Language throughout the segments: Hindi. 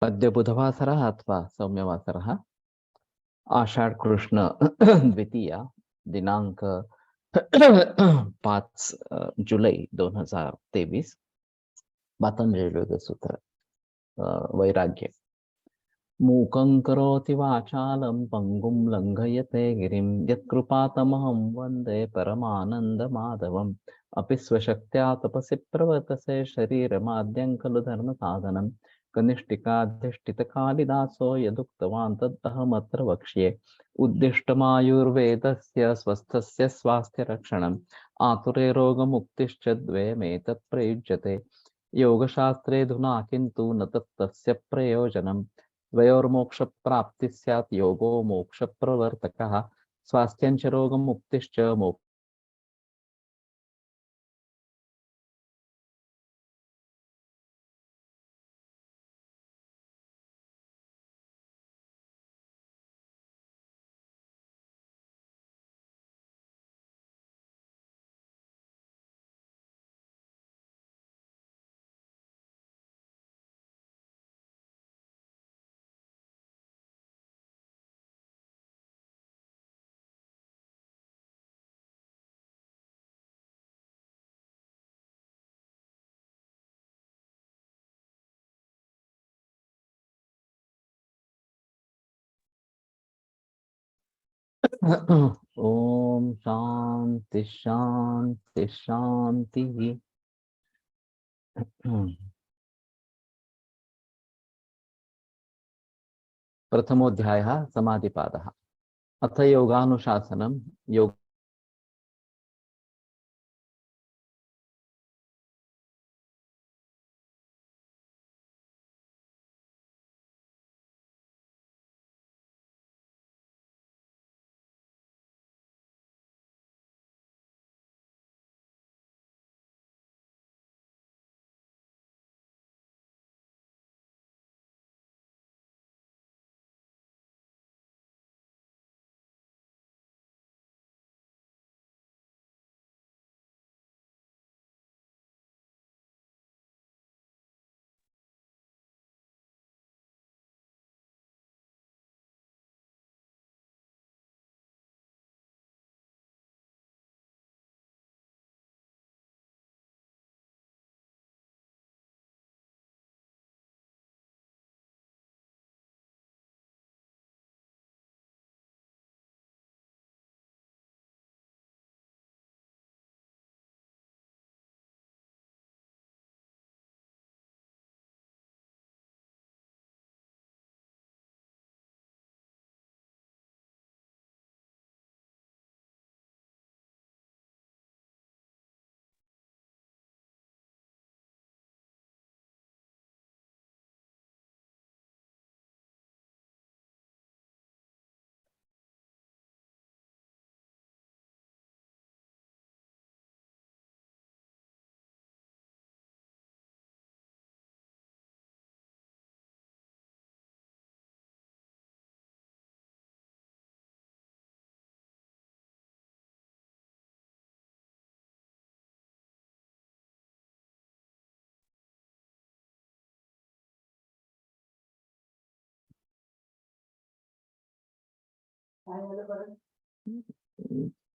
अद्य बुधवासरः अथवा सौम्यवासरः आषाढ कृष्ण द्वितीया दिनांक 5 जुलै 2023 पतंजली योगसूत्र वैराग्य मूकं करोति वाचालं पंगुं लंघयते गिरिं यत्कृपातमहं वन्दे परमानन्दमाधवम् अपि स्वशक्त्या तपसि प्रवर्तसे शरीरमाद्यं खलु धर्मसाधनं कनिष्ठिकाधिष्ठितकालिदासो यदुक्तवान् तदहमत्र वक्ष्ये उद्दिष्टमायुर्वेदस्य स्वस्थस्य स्वास्थ्यरक्षणम् आतुरे रोगमुक्तिश्च द्वयमेतत् प्रयुज्यते योगशास्त्रे धुना किन्तु न तस्य प्रयोजनम् द्वयोर्मोक्षप्राप्तिः स्यात् योगो मोक्षप्रवर्तकः स्वास्थ्यञ्च रोगमुक्तिश्च मोक्ष ओम शांति शांति शांति। प्रथमोऽध्यायः समाधिपादः। अथ योगानुशासनं योग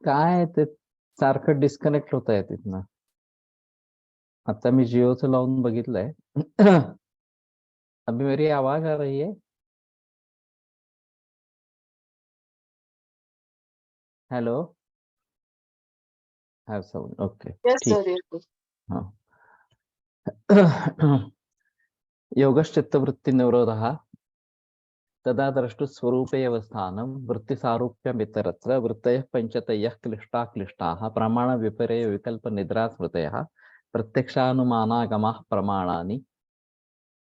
काय ते सारखं डिस्कनेक्ट होत आहे तिथनं। आता मी जिओचं लावून बघितलंय। अभी मेरी आवाज आ रही है? Hello have sound okay Yes, ठीक। sir. Yes, sir. हाँ। योगश्चित्तवृत्तिनिरोधः तदा द्रष्टुस्वरूपे एव स्थानं वृत्तिसारूप्यमितरत्र वृत्तयः पञ्चतयः क्लिष्टाः प्रमाणविपर्ययविकल्पनिद्रास्मृतयः प्रत्यक्षानुमानागमाः प्रमाणानि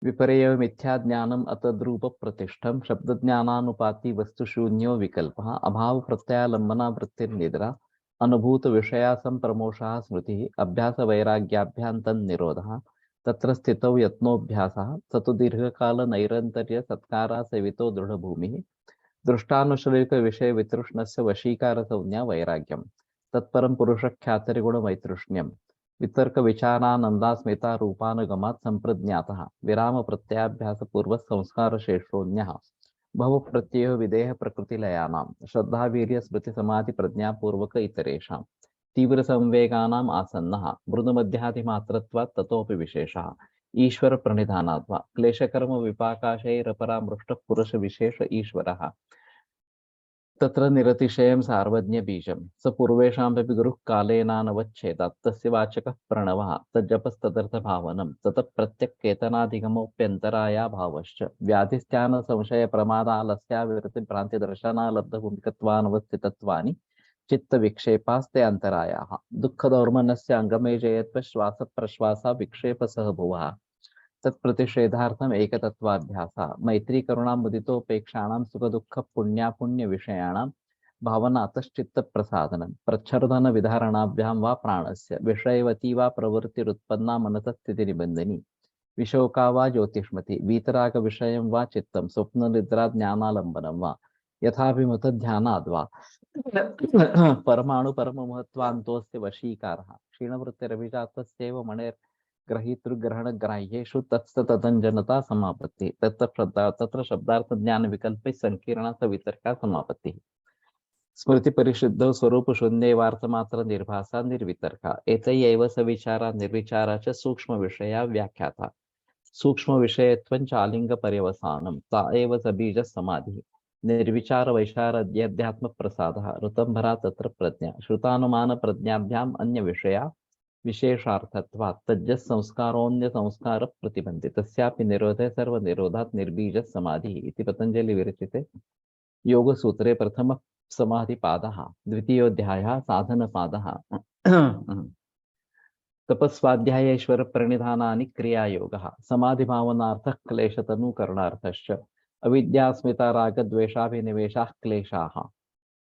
विपर्यय मिथ्याज्ञानम् अतद्रूपप्रतिष्ठं शब्दज्ञानानुपाति वस्तुशून्यो विकल्पः अभाव प्रत्ययालम्बना वृत्तिर्निद्रा अनुभूत विषया संप्रमोषः स्मृतिः अभ्यासवैराग्याभ्यान्तन्निरोधः तत्र स्थितौ यत्नोऽभ्यासः स तु दीर्घकाल सत्कारा सेवितो दृढभूमिः दृष्टानुश्रविक विषय वितृष्णस्य वशीकारसंज्ञा वैराग्यम् तत्परं पुरुषख्यातिर्गुणमैतृष्ण्यम् वितर्क विचारानंदा स्मिता रूपानुगमात् संप्रज्ञातः विराम प्रत्याभ्यास पूर्व संस्कार शेषोन्यः भव प्रत्ययो विदेह प्रकृतिलयानां श्रद्धा वीर्य स्मृति समाधि प्रज्ञा पूर्वक इतरेषां तीव्र संवेगानाम् आसन्नः मृदुमध्याधिमात्रत्वात् ततोपि विशेषः ईश्वर प्रणिधानात् वा क्लेशकर्म विपाकाशैरपरामृष्टः पुरुष विशेष ईश्वरः तत्र निरतिशयं सार्वज्ञ बीजं स पूर्वेषामपि गुरुः कालेनानवच्छेदात् तस्य वाचकः प्रणवः तज्जपस्तदर्थभावनं ततः प्रत्यक्केतनाधिगमोऽप्यन्तराया भावश्च व्याधिस्त्यान संशय प्रमादालस्या विरतिभ्रान्तिदर्शनालब्धभूमिकत्वानवस्थितत्वानि चित्तविक्षेपास्ते अन्तरायाः दुःखदौर्मनस्य अङ्गमे जयत्व श्वासप्रश्वासा विक्षेपसह भुवः तत्प्रतिषेधार्थम एकतत्वाभ्यासः मैत्री करुणा मुदितोपेक्षाणां सुख दुःख पुण्य विषयाणां भावनातश्चित्त प्रसादनं प्रच्छर्दन विधारणाभ्यां वा प्राणस्य विषयवती वा प्रवृत्तिरुत्पन्ना मनसस्थिति निबंधनी विशोका वा ज्योतिष्मति वीतराग विषयं वा चित्तं स्वप्न निद्रा ज्ञानालंबनं वा यथाभिमुत ध्यानाद् वा परमाणु परम महत्वान्तोऽस्य वशीकारः क्षीणवृत्तिरभिजातस्यैव मणेर् ग्रहीतृग्रहण ग्राह्येषु तत्सततञ्जनता समापत्ति तत्र शब्दार्थ ज्ञान विकल्प संकीर्णा सवितर्का समापत्ति स्मृति परिशुद्ध स्वरूप शून्यवार्थ मात्र निर्भासा निर्वितर्का एतयैव सविचारा निर्विचारा च सूक्ष्म विषया व्याख्याता सूक्ष्म विषयत्वं आलिंग पर्यवसानं ता एव सबीज समाधि निर्विचार वैशारद्याध्यात्म प्रसादः ऋतंभरा तत्र प्रज्ञा श्रुतानुमान प्रज्ञाभ्याम अन्य विषया विशेषार्थत्वात् तज्ज संस्कारोन्य संस्कार प्रतिबंधि तस्यापि निरोधे सर्व निरोधात् निर्बीज समाधि इति पतंजलि विरचिते योग सूत्रे प्रथम समाधि पादः द्वितीयोऽध्यायः साधन पादः तपस्वाध्यायेश्वर प्रणिधानानि क्रियायोगः समाधि भावनार्थः क्लेशतनुकरणार्थश्च अविद्यास्मिता राग द्वेषाभिनिवेशाः क्लेशाः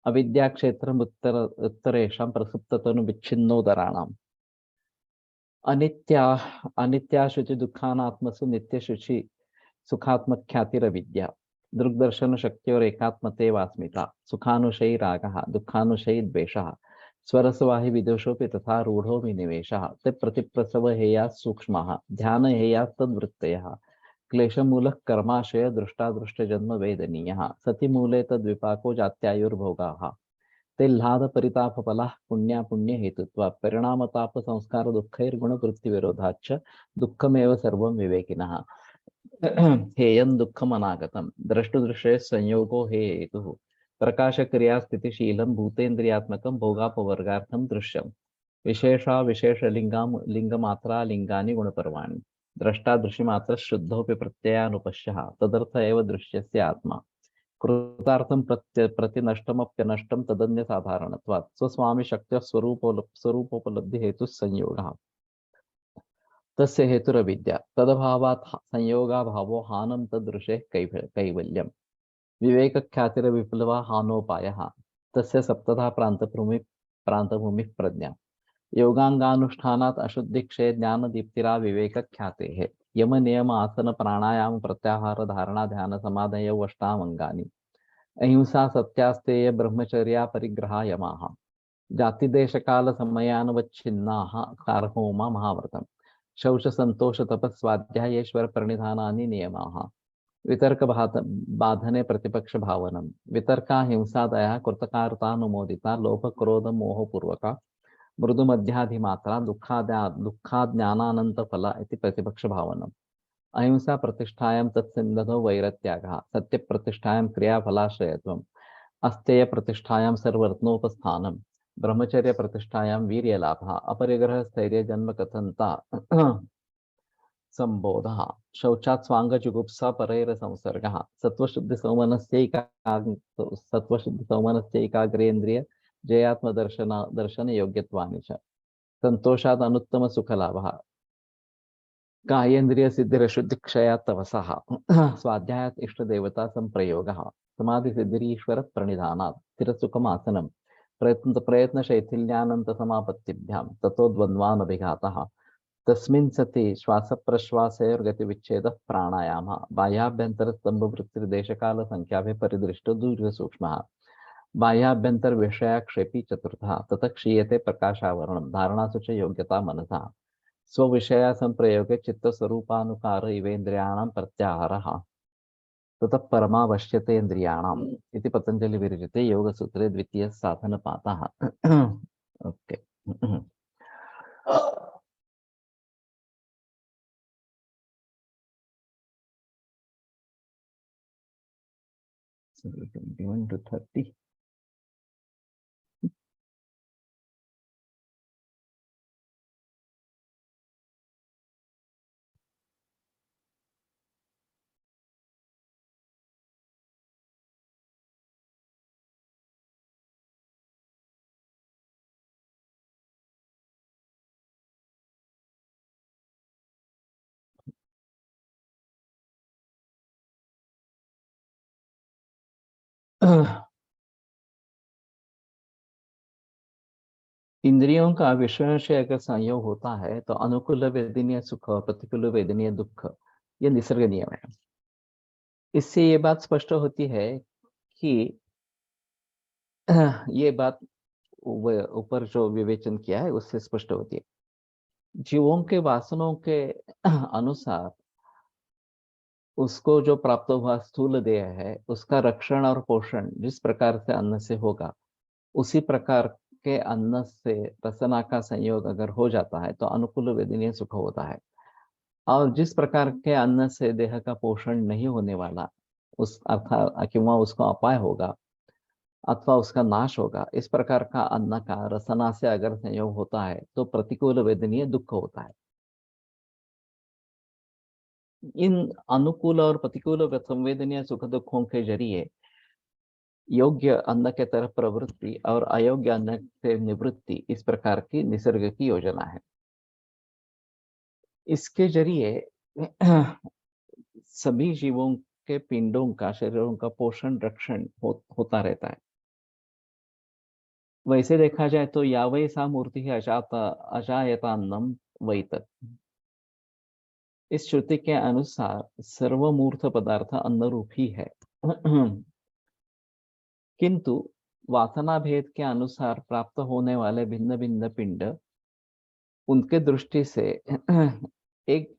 अविद्या क्षेत्रम् उत्तरेषां प्रसुप्ततनु विच्छिन्नोदराणाम् अनित्या शुचि दुःखानात्मसु नित्य शुचि सुखात्मक ख्यातिरविद्या दृग्दर्शन शक्तियोर एकात्मते वास्मिता सुखानुशयी रागः दुःखानुशयी द्वेषः स्वरसवाहि विदोषोऽपि तथा रूढ़ो विनिवेशः ते प्रतिप्रसव हेया सूक्ष्मः ध्यान हेया तद्वृत्तयः क्लेशमूलः कर्माशय दृष्टादृष्टजन्म वेदनीयः सतिमूले तद्विपाको जात्यायुर्भोगाः तेल्लाद परिताप फला पुण्य हेतुत्वा परिणाम ताप संस्कार दुःखैर्गुण वृत्ति विरोधाच्च दुःखमेव सर्वं विवेकिनः हेयं दुःखम् अनागतं द्रष्टुदृश्ये संयोगो हे हेतुः प्रकाश क्रिया स्थितिशीलं भूतेन्द्रियात्मकं भोगापवर्गार्थं दृश्यं विशेषा विशेषलिंगां लिंगमात्रा लिंगानि गुणपर्वाणि द्रष्टा दृश्यमात्र शुद्धोऽपि प्रत्ययानुपश्यः तदर्थ एव दृश्यस्य आत्मा कृतार्थं प्रतिनष्टमप्यनष्टं तदन्य साधारणत्वात् स्वस्वामी शक्त्या स्वरूपोपलब्धि हेतु संयोगः तस्य हेतुरविद्या तदभावात् संयोगाभावो हानं तदृशे कैवल्यं विवेक ख्यातिरविप्लवा हानोपायः तस्य सप्तधा प्रान्तभूमिः प्रज्ञा योगांगानुष्ठानात् अशुद्धिक्षय ज्ञान दीप्तिरा विवेक ख्यातेः यम नियम आसन प्राणायाम प्रत्याहार धारणा ध्यान समाधयो अष्टामंगानि अहिंसा सत्यास्तेय ब्रह्मचर्या परिग्रहा यमाः जाति देश काल समयानवच्छिन्नाः कारहोमा महाव्रतम् शौच संतोष तपस्वाध्यायेश्वर प्रणिधानानि नियमाः वितर्क बाधने प्रतिपक्ष भावनम वितर्का हिंसादया कृतकार्तानुमोदिता लोभ क्रोध मोह पूर्वका मृदु मध्याधिमात्रा दुःखाज्ञानानंत फला इति प्रतिपक्ष भावनम अहिंसा प्रतिष्ठायां तत्सिन्धनो वैरत्यागः सत्य प्रतिष्ठायां क्रियाफलाश्रयत्वम् अस्तेय प्रतिष्ठायां सर्वरत्नोपस्थानम् ब्रह्मचर्य प्रतिष्ठायां वीर्यलाभः अपरिग्रह स्थैर्य जन्म कथनता संबोधः शौचात् स्वांगजुगुप्सा परैर संसर्गः सत्वशुद्धि सौमनस्यैकाग्रेन्द्रिय जयात्मदर्शन योग्यत्वानि च संतोषात् अनुत्तम सुखलाभः कायेन्द्रिय सिद्धिरशुद्धि क्षयात् तपसः स्वाध्यायात् इष्टदेवता संप्रयोगः समाधि सिद्धिरीश्वर प्रणिधानात् स्थिरसुखमासनं प्रयत्न शैथिल्यानंत समापत्तिभ्यां ततो द्वन्द्वानभिघातः तस्मिन् सति श्वास प्रश्वासयोर्गतिविच्छेदः प्राणायामः बाह्याभ्यंतर स्तंभ वृत्तिर्देशकाल संख्याभि परिदृष्टो दूर सूक्ष्मः बाह्याभ्यंतर विषयाक्षेपी चतुर्था ततः क्षीयते प्रकाशावरणम धारणासु च योग्यता मनसा स्वविषया संप्रयोगे चित्तस्वरूपानुकार इवेन्द्रियाणां प्रत्याहारः ततः परमावश्यते इन्द्रियाणाम् इति पतंजलि विरचिते योगसूत्रे द्वितीय साधनपातः। ओके। So 21 to 30. इंद्रियों का विषय से अगर संयोग होता है तो अनुकूल वेदनीय सुख और प्रतिकूल वेदनीय दुख ये निसर्ग नियम है। इससे ये बात स्पष्ट होती है कि ये बात ऊपर जो विवेचन किया है उससे स्पष्ट होती है। जीवों के वासनों के अनुसार उसको जो प्राप्त हुआ स्थूल देह है उसका रक्षण और पोषण जिस प्रकार से अन्न से होगा उसी प्रकार के अन्न से रसना का संयोग अगर हो जाता है तो अनुकूल वेदनीय सुख होता है। और जिस प्रकार के अन्न से देह का पोषण नहीं होने वाला उस अर्थात किंवा उसको अपाय होगा अथवा उसका नाश होगा, इस प्रकार का अन्न का रसना से अगर संयोग होता है तो प्रतिकूल वेदनीय दुख होता है। इन अनुकूल और प्रतिकूल संवेदनीय सुख दुखों के जरिए योग्य अन्न के तरफ प्रवृत्ति और अयोग्य अन्न से निवृत्ति इस प्रकार की निसर्ग की योजना है। इसके जरिए सभी जीवों के पिंडों का शरीरों का पोषण रक्षण होता रहता है। वैसे देखा जाए तो यावै सा मूर्ति है अजायतान्नम वै तत्। इस श्रुति के अनुसार सर्वमूर्त पदार्थ अन्न रूप ही है। किंतु वासना भेद के अनुसार प्राप्त होने वाले भिन्न भिन्न पिंड उनके दृष्टि से एक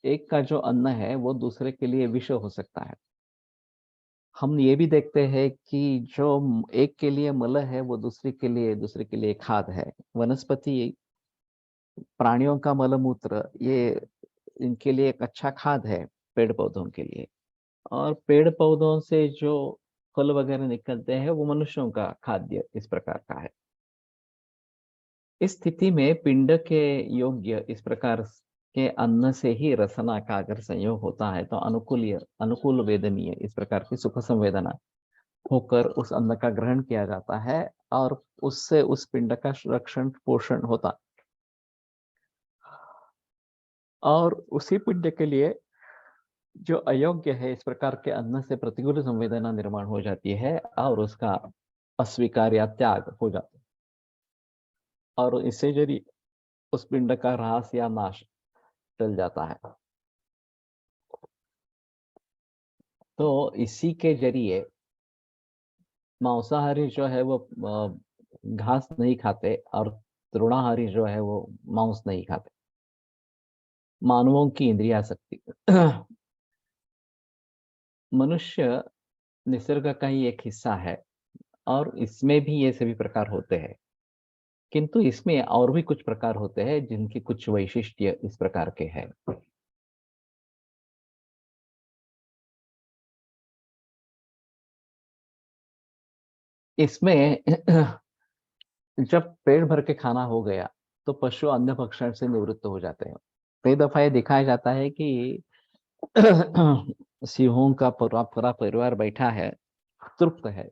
एक का जो अन्न है वो दूसरे के लिए विष हो सकता है। हम ये भी देखते हैं कि जो एक के लिए मल है वो दूसरे के लिए खाद है। वनस्पति प्राणियों का मल मूत्र ये इनके लिए एक अच्छा खाद है पेड़ पौधों के लिए। और पेड़ पौधों से जो फल वगैरह निकलते हैं वो मनुष्यों का खाद्य इस प्रकार का है। इस स्थिति में पिंड के योग्य इस प्रकार के अन्न से ही रसना का अगर संयोग होता है तो अनुकूल वेदनीय इस प्रकार की सुख संवेदना होकर उस अन्न का ग्रहण किया जाता है और उससे उस पिंड का रक्षण पोषण होता और उसी पिंड के लिए जो अयोग्य है इस प्रकार के अन्न से प्रतिकूल संवेदना निर्माण हो जाती है और उसका अस्वीकार या त्याग हो जाता है और इससे जरिए उस पिंड का ह्रास या नाश चल जाता है। तो इसी के जरिए मांसाहारी जो है वो घास नहीं खाते और तृणाहारी जो है वो मांस नहीं खाते। मानवों की इंद्रिया शक्ति मनुष्य निसर्ग का ही एक हिस्सा है और इसमें भी ये सभी प्रकार होते हैं। किंतु इसमें और भी कुछ प्रकार होते हैं जिनकी कुछ वैशिष्ट्य इस प्रकार के हैं। इसमें जब पेट भर के खाना हो गया तो पशु अन्य भक्षण से निवृत्त हो जाते हैं। कई दफा ये दिखाया जाता है कि सिंहों का पूरा पूरा परिवार बैठा है, तृप्त है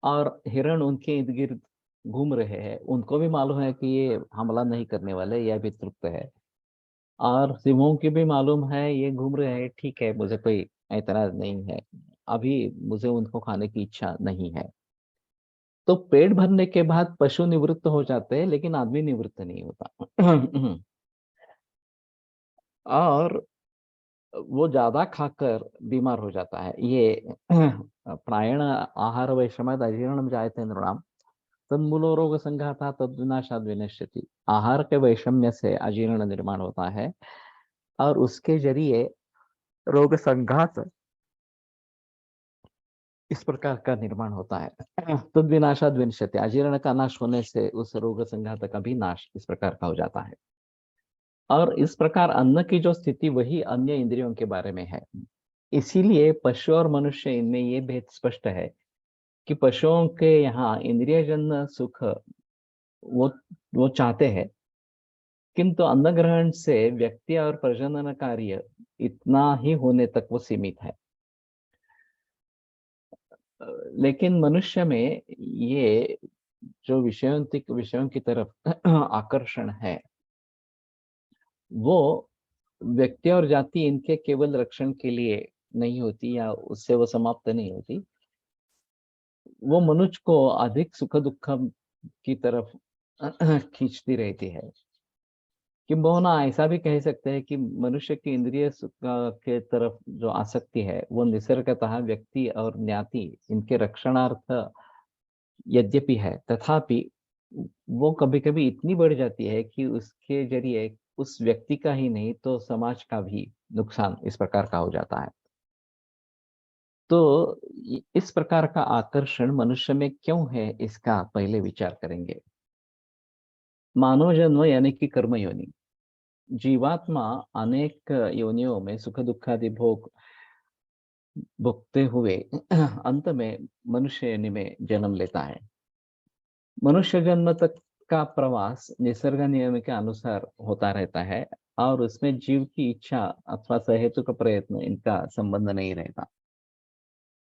और हिरण उनके इर्द गिर्द घूम रहे हैं। उनको भी मालूम है कि ये हमला नहीं करने वाले, यह भी तृप्त है और सिंहों की भी मालूम है ये घूम रहे हैं, ठीक है मुझे कोई ऐतराज नहीं है, अभी मुझे उनको खाने की इच्छा नहीं है। तो पेट भरने के बाद पशु निवृत्त हो जाते हैं लेकिन आदमी निवृत्त नहीं होता। और वो ज्यादा खाकर बीमार हो जाता है। ये प्रायण आहार वैषम्याद अजीर्णम जायते नृणाम तन्मूलो रोग संघाता तद्विनाशाद विनश्यति। आहार के वैषम्य से अजीर्ण निर्माण होता है और उसके जरिए रोग संघात इस प्रकार का निर्माण होता है। तद विनाशाद विनश्यति, अजीर्ण का नाश होने से उस रोग संघात का भी नाश इस प्रकार का हो जाता है। और इस प्रकार अन्न की जो स्थिति वही अन्य इंद्रियों के बारे में है। इसीलिए पशु और मनुष्य इनमें ये भेद स्पष्ट है कि पशुओं के यहाँ इंद्रियजन्य सुख वो वो चाहते हैं, किंतु अन्न ग्रहण से व्यक्ति और प्रजनन कार्य इतना ही होने तक वो सीमित है। लेकिन मनुष्य में ये जो विषयों की तरफ आकर्षण है, वो व्यक्ति और जाति इनके केवल रक्षण के लिए नहीं होती या उससे वो समाप्त नहीं होती, वो मनुष्य को अधिक सुख दुख की तरफ खींचती रहती है। किंबहुना ऐसा भी कह सकते हैं कि मनुष्य की इंद्रिय सुख के तरफ जो आसक्ति है वो निसर्गतः व्यक्ति और ज्ञाति इनके रक्षणार्थ यद्यपि है, तथापि वो कभी कभी इतनी बढ़ जाती है कि उसके जरिए उस व्यक्ति का ही नहीं तो समाज का भी नुकसान इस प्रकार का हो जाता है। तो इस प्रकार का आकर्षण मनुष्य में क्यों है, इसका पहले विचार करेंगे। मानव जन्म यानी कि कर्म योनि। जीवात्मा अनेक योनियों में सुख दुखादि भोग भोगते हुए अंत में मनुष्य योनि में जन्म लेता है। मनुष्य जन्म तक का प्रवास निसर्ग नियम के अनुसार होता रहता है और उसमें जीव की इच्छा अथवा सहेतुक प्रयत्न इनका संबंध नहीं रहता।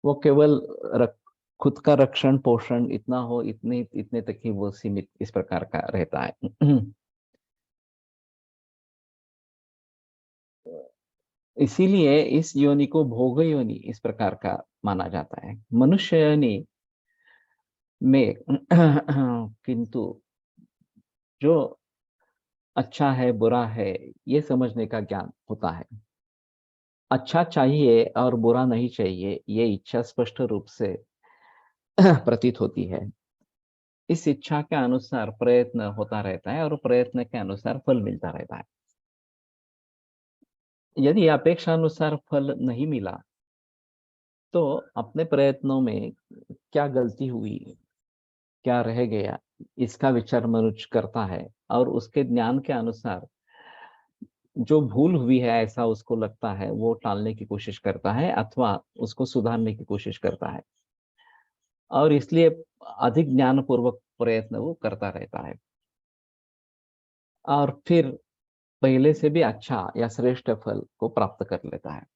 वो केवल रख, खुद का रक्षण पोषण इतना हो, इतने इतने तक ही वो सीमित इस प्रकार का रहता है। इसीलिए इस योनि को भोग योनि इस प्रकार का माना जाता है। मनुष्य योनि में किंतु जो अच्छा है बुरा है ये समझने का ज्ञान होता है। अच्छा चाहिए और बुरा नहीं चाहिए ये इच्छा स्पष्ट रूप से प्रतीत होती है। इस इच्छा के अनुसार प्रयत्न होता रहता है और प्रयत्न के अनुसार फल मिलता रहता है। यदि अपेक्षा अनुसार फल नहीं मिला तो अपने प्रयत्नों में क्या गलती हुई, क्या रह गया, इसका विचार मनुष्य करता है और उसके ज्ञान के अनुसार जो भूल हुई है ऐसा उसको लगता है वो टालने की कोशिश करता है अथवा उसको सुधारने की कोशिश करता है और इसलिए अधिक ज्ञानपूर्वक प्रयत्न वो करता रहता है और फिर पहले से भी अच्छा या श्रेष्ठ फल को प्राप्त कर लेता है।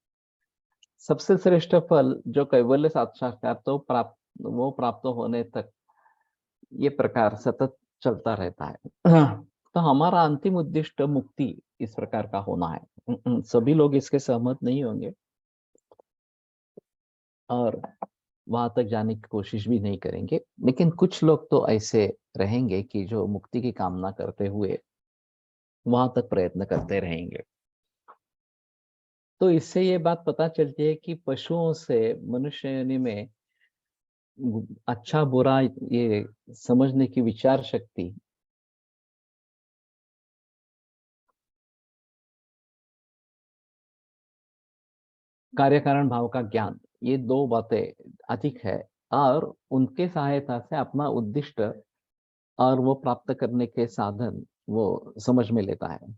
सबसे श्रेष्ठ फल जो कैवल्य साक्षात्कार तो प्राप्त होने तक ये प्रकार सतत चलता रहता है। तो हमारा अंतिम उद्देश्य मुक्ति इस प्रकार का होना है। सभी लोग इसके सहमत नहीं होंगे और वहां तक जाने की कोशिश भी नहीं करेंगे, लेकिन कुछ लोग तो ऐसे रहेंगे कि जो मुक्ति की कामना करते हुए वहां तक प्रयत्न करते रहेंगे। तो इससे ये बात पता चलती है कि पशुओं से मनुष्य योनि में अच्छा बुरा ये समझने की विचार शक्ति कार्य कारण भाव का ज्ञान, ये दो बातें अधिक है और उनके सहायता से अपना उद्दिष्ट और वो प्राप्त करने के साधन वो समझ में लेता है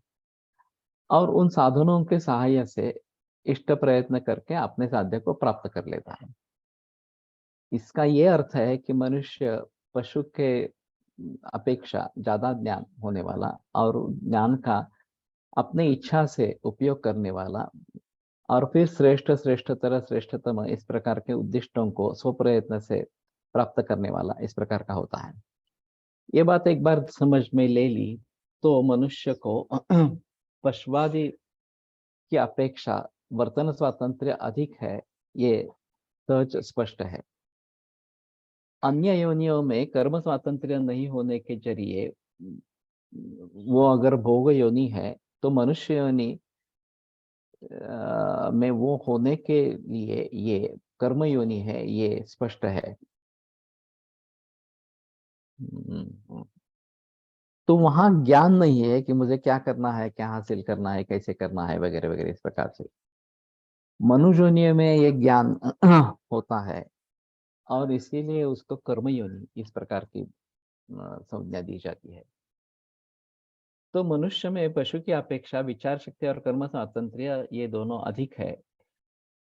और उन साधनों के सहाय से इष्ट प्रयत्न करके अपने साध्य को प्राप्त कर लेता है। इसका ये अर्थ है कि मनुष्य पशु के अपेक्षा ज्यादा ज्ञान होने वाला और ज्ञान का अपने इच्छा से उपयोग करने वाला और फिर श्रेष्ठतम इस प्रकार के उद्दिष्टों को स्वप्रयत्न से प्राप्त करने वाला इस प्रकार का होता है। ये बात एक बार समझ में ले ली तो मनुष्य को पशुवादी की अपेक्षा वर्तन स्वातंत्र्य अधिक है, ये सहज स्पष्ट है। अन्य योनियों में कर्म स्वातंत्र्य नहीं होने के जरिए अ, वो अगर भोग योनि है तो मनुष्य योनि में वो होने के लिए ये कर्म योनि है, ये स्पष्ट है। तो वहां ज्ञान नहीं है कि मुझे क्या करना है, क्या हासिल करना है, कैसे करना है, वगैरह वगैरह इस प्रकार से। मनुष्य योनि में ये ज्ञान होता है और इसीलिए उसको कर्म योनि इस प्रकार की संज्ञा दी जाती है। तो मनुष्य में पशु की अपेक्षा विचार शक्ति और कर्म स्वातंत्र्य ये दोनों अधिक है।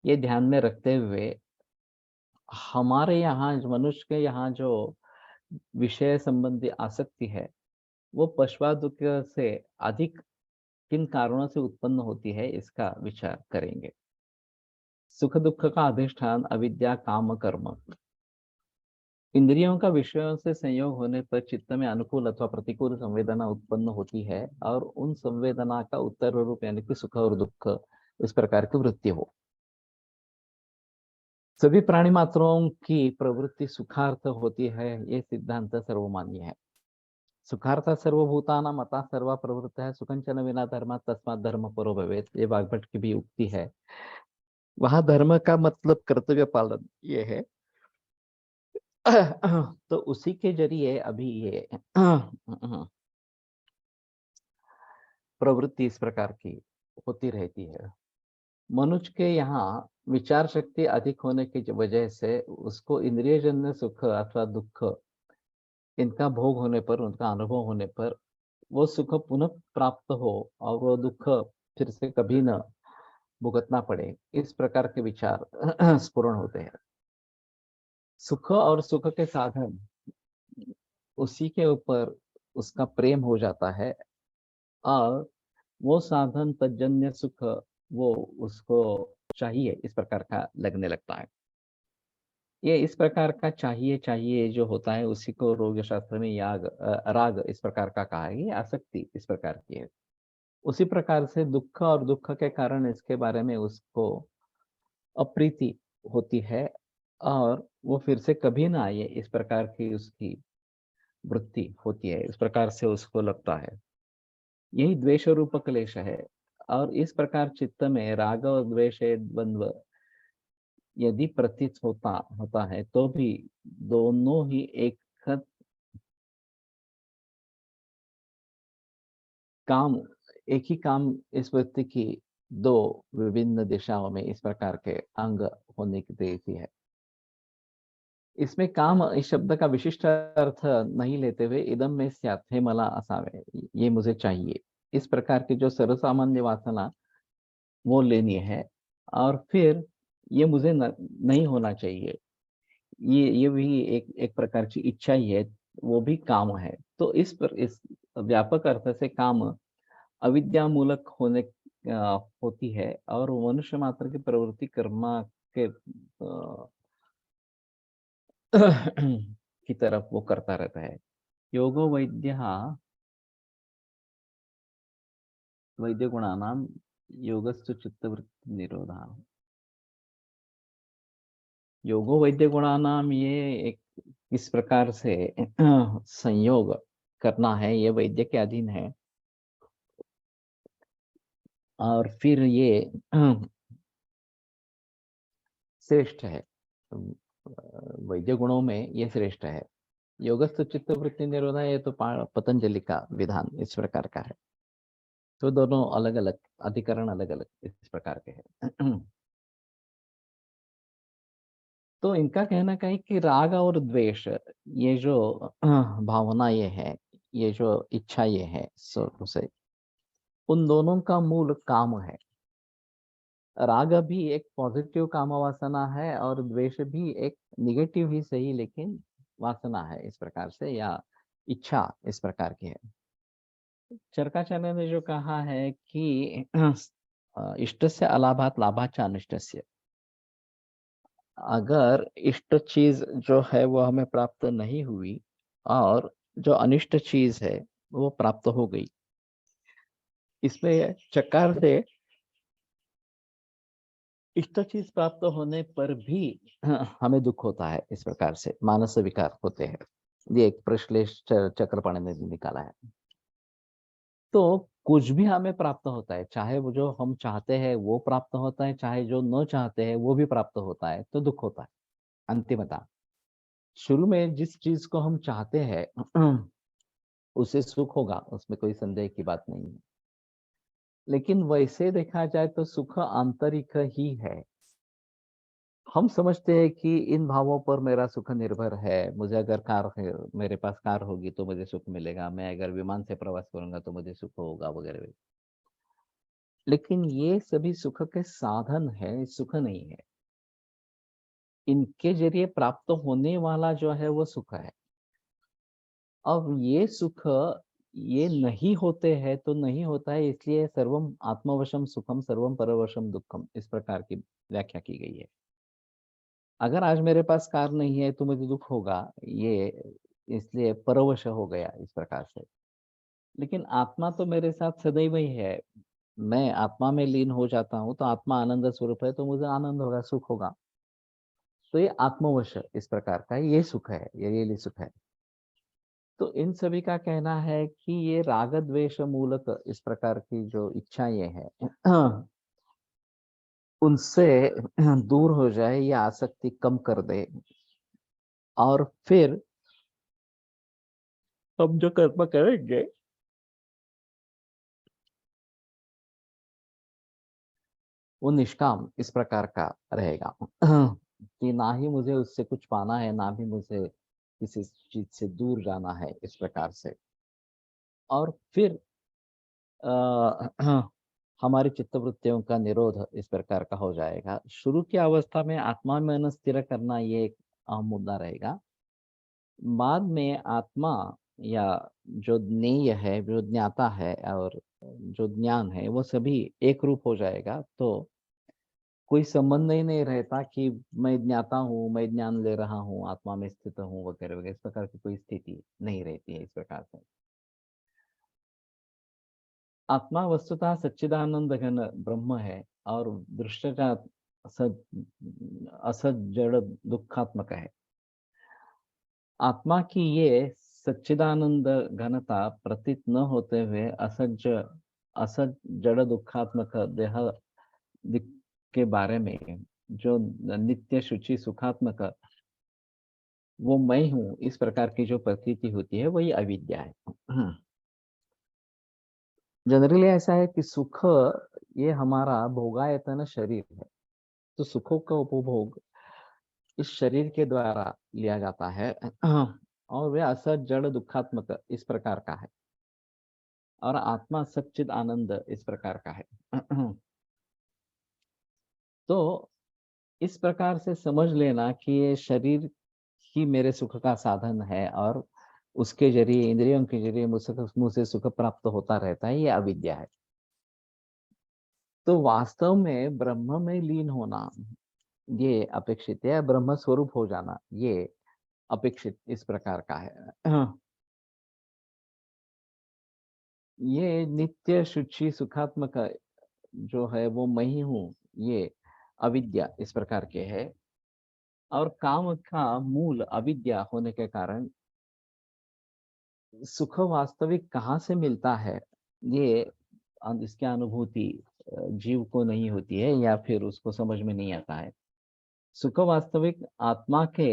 ये ध्यान में रखते हुए हमारे यहाँ मनुष्य के यहाँ जो विषय संबंधी आसक्ति है वो पश्चादुक से अधिक किन कारणों से उत्पन्न होती है, इसका विचार करेंगे। सुख दुख का अधिष्ठान अविद्या काम कर्म। इंद्रियों का विषयों से संयोग होने पर चित्त में अनुकूल अथवा प्रतिकूल संवेदना उत्पन्न होती है और उन संवेदना का उत्तर रूप यानी कि सुख और दुख इस प्रकार की वृत्ति हो। सभी प्राणी मात्रों की प्रवृत्ति सुखार्थ होती है, ये सिद्धांत सर्वमान्य है। सुखार्थ सर्वभूतानां मता सर्वा प्रवृत्त है सुखंचन विना धर्म तस्मात् धर्म परो भवेत्, ये वाग्भट की भी उक्ति है। वहां धर्म का मतलब कर्तव्य पालन ये है। तो उसी के जरिए अभी ये प्रवृत्ति इस प्रकार की होती रहती है। मनुष्य के यहाँ विचार शक्ति अधिक होने की वजह से उसको इंद्रियजन्य सुख अथवा दुख इनका भोग होने पर, उनका अनुभव होने पर वो सुख पुनः प्राप्त हो और वो दुख फिर से कभी न भुगतना पड़े, इस प्रकार के विचार स्फुरण होते हैं। सुख और सुख के साधन उसी के ऊपर उसका प्रेम हो जाता है और वो साधन तजन्य सुख वो उसको चाहिए इस प्रकार का लगने लगता है। ये इस प्रकार का चाहिए चाहिए जो होता है उसी को रोग शास्त्र में राग इस प्रकार का कहा है। ये आसक्ति इस प्रकार की है। उसी प्रकार से दुख और दुख के कारण इसके बारे में उसको अप्रीति होती है और वो फिर से कभी ना आए इस प्रकार की उसकी वृत्ति होती है, इस प्रकार से उसको लगता है। यही द्वेष रूप क्लेश है। और इस प्रकार चित्त में राग और द्वेष द्वंद्व यदि प्रतीत होता होता है तो भी दोनों ही एक काम एक ही काम इस व्यक्ति की दो विभिन्न दिशाओं में इस प्रकार के अंग होने की देती है। इसमें काम इस शब्द का विशिष्ट अर्थ नहीं लेते हुए इदम में स्यात् हे मला असावे, ये मुझे चाहिए, इस प्रकार की जो सर्वसामान्य वासना वो लेनी है। और फिर ये मुझे नहीं होना चाहिए, ये भी एक प्रकार की इच्छा ही है, वो भी काम है। तो इस व्यापक अर्थ से काम अविद्या मूलक होती है और मनुष्य मात्र की प्रवृत्ति कर्म के की तरफ वो करता रहता है। योगो वैद्य गुणानां योगस्तु चित्तवृत्ति निरोधा। योगो वैद्य गुणानाम ये एक किस प्रकार से संयोग करना है, ये वैद्य के अधीन है। और फिर ये श्रेष्ठ है, वैद्य गुणों में ये श्रेष्ठ है। योगस्थ चित्त वृत्ति निरोधा, ये तो पतंजलि का विधान इस प्रकार का है। तो दोनों अलग अलग अधिकरण अलग अलग इस प्रकार के हैं। तो इनका कहना क्या है कि राग और द्वेष ये जो भावना ये है, ये जो इच्छा ये है, सो से उन दोनों का मूल काम है। राग भी एक पॉजिटिव काम वासना है और द्वेष भी एक निगेटिव ही सही लेकिन वासना है इस प्रकार से, या इच्छा इस प्रकार की है। चरकाचार्य ने जो कहा है कि इष्ट से अलाभात लाभाचा अनिष्ट से, अगर इष्ट चीज जो है वो हमें प्राप्त नहीं हुई और जो अनिष्ट चीज है वो प्राप्त हो गई, इसमें चकार से इष्ट चीज प्राप्त होने पर भी हमें दुख होता है, इस प्रकार से मानस विकार होते हैं। ये एक प्रश्लेष चक्रपाणि ने निकाला है। तो कुछ भी हमें प्राप्त होता है, चाहे वो जो हम चाहते हैं वो प्राप्त होता है, चाहे जो न चाहते हैं वो भी प्राप्त होता है, तो दुःख होता है। अंतिमतः शुरू में जिस चीज़ को हम चाहते हैं उससे सुख होगा, उसमें कोई संदेह की बात नहीं है। लेकिन वैसे देखा जाए तो सुख आंतरिक ही है। हम समझते हैं कि इन भावों पर मेरा सुख निर्भर है। मुझे अगर कार है, मेरे पास कार होगी तो मुझे सुख मिलेगा। मैं अगर विमान से प्रवास करूँगा तो मुझे सुख होगा वगैरह। लेकिन ये सभी सुख के साधन है, सुख नहीं है। इनके ज़रिए प्राप्त होने वाला जो है वो सुख है। अब ये सुख ये नहीं होते हैं तो नहीं होता है, इसलिए सर्वम आत्मवशम सुखम सर्वम परवशम दुःखम इस प्रकार की व्याख्या की गई है। अगर आज मेरे पास कार नहीं है तो मुझे दुःख होगा, ये इसलिए परवश हो गया इस प्रकार से। लेकिन आत्मा तो मेरे साथ सदैव ही है। मैं आत्मा में लीन हो जाता हूँ तो आत्मा आनंद स्वरूप है तो मुझे आनंद होगा, सुख होगा। तो ये आत्मवश इस प्रकार का ये सुख है, ये रियली सुख है। तो इन सभी का कहना है कि ये राग द्वेष मूलक इस प्रकार की जो इच्छाएं हैं उनसे दूर हो जाए, ये आसक्ति कम कर दे और फिर हम जो कर्म करेंगे वो निष्काम इस प्रकार का रहेगा कि ना ही मुझे उससे कुछ पाना है, ना भी मुझे किसी चीज से दूर जाना है इस प्रकार से। और फिर हमारी चित्तवृत्तियों का निरोध इस प्रकार का हो जाएगा। शुरू की अवस्था में आत्मा में मन स्थिर करना ये एक अहम मुद्दा रहेगा। बाद में आत्मा या जो ज्ञेय है, जो ज्ञाता है और जो ज्ञान है वो सभी एक रूप हो जाएगा। तो कोई संबंध ही नहीं रहता कि मैं ज्ञाता हूँ, मैं ज्ञान ले रहा हूँ, आत्मा में स्थित हूँ वगैरह वगैरह, इस प्रकार की कोई स्थिति नहीं रहती है इस प्रकार से। आत्मा वस्तुतः सच्चिदानंद घन ब्रह्म है और दृष्टता असत असत जड़ दुखात्मक है। आत्मा की ये सच्चिदानंद घनता प्रतीत न होते हुए असत जड़ दुखात्मक देह के बारे में जो नित्य शुचि सुखात्मक वो मैं हूँ इस प्रकार की जो प्रतीति होती है वही अविद्या है। जनरली ऐसा है कि सुख ये हमारा भोगायतन शरीर है। तो सुखों का उपभोग इस शरीर के द्वारा लिया जाता है और वे असत जड़ दुखात्मक इस प्रकार का है और आत्मा सच्चिद आनंद इस प्रकार का है। तो इस प्रकार से समझ लेना कि ये शरीर ही मेरे सुख का साधन है और उसके जरिए इंद्रियों के जरिए मुझसे सुख प्राप्त होता रहता है, ये अविद्या है। तो वास्तव में ब्रह्म में लीन होना ये अपेक्षित है, ब्रह्म स्वरूप हो जाना ये अपेक्षित इस प्रकार का है। ये नित्य शुचि सुखात्मक जो है वो मैं ही हूँ, ये अविद्या इस प्रकार के है। और काम का मूल अविद्या होने के कारण सुख वास्तविक कहाँ से मिलता है, ये इसकी अनुभूति जीव को नहीं होती है या फिर उसको समझ में नहीं आता है। सुख वास्तविक आत्मा के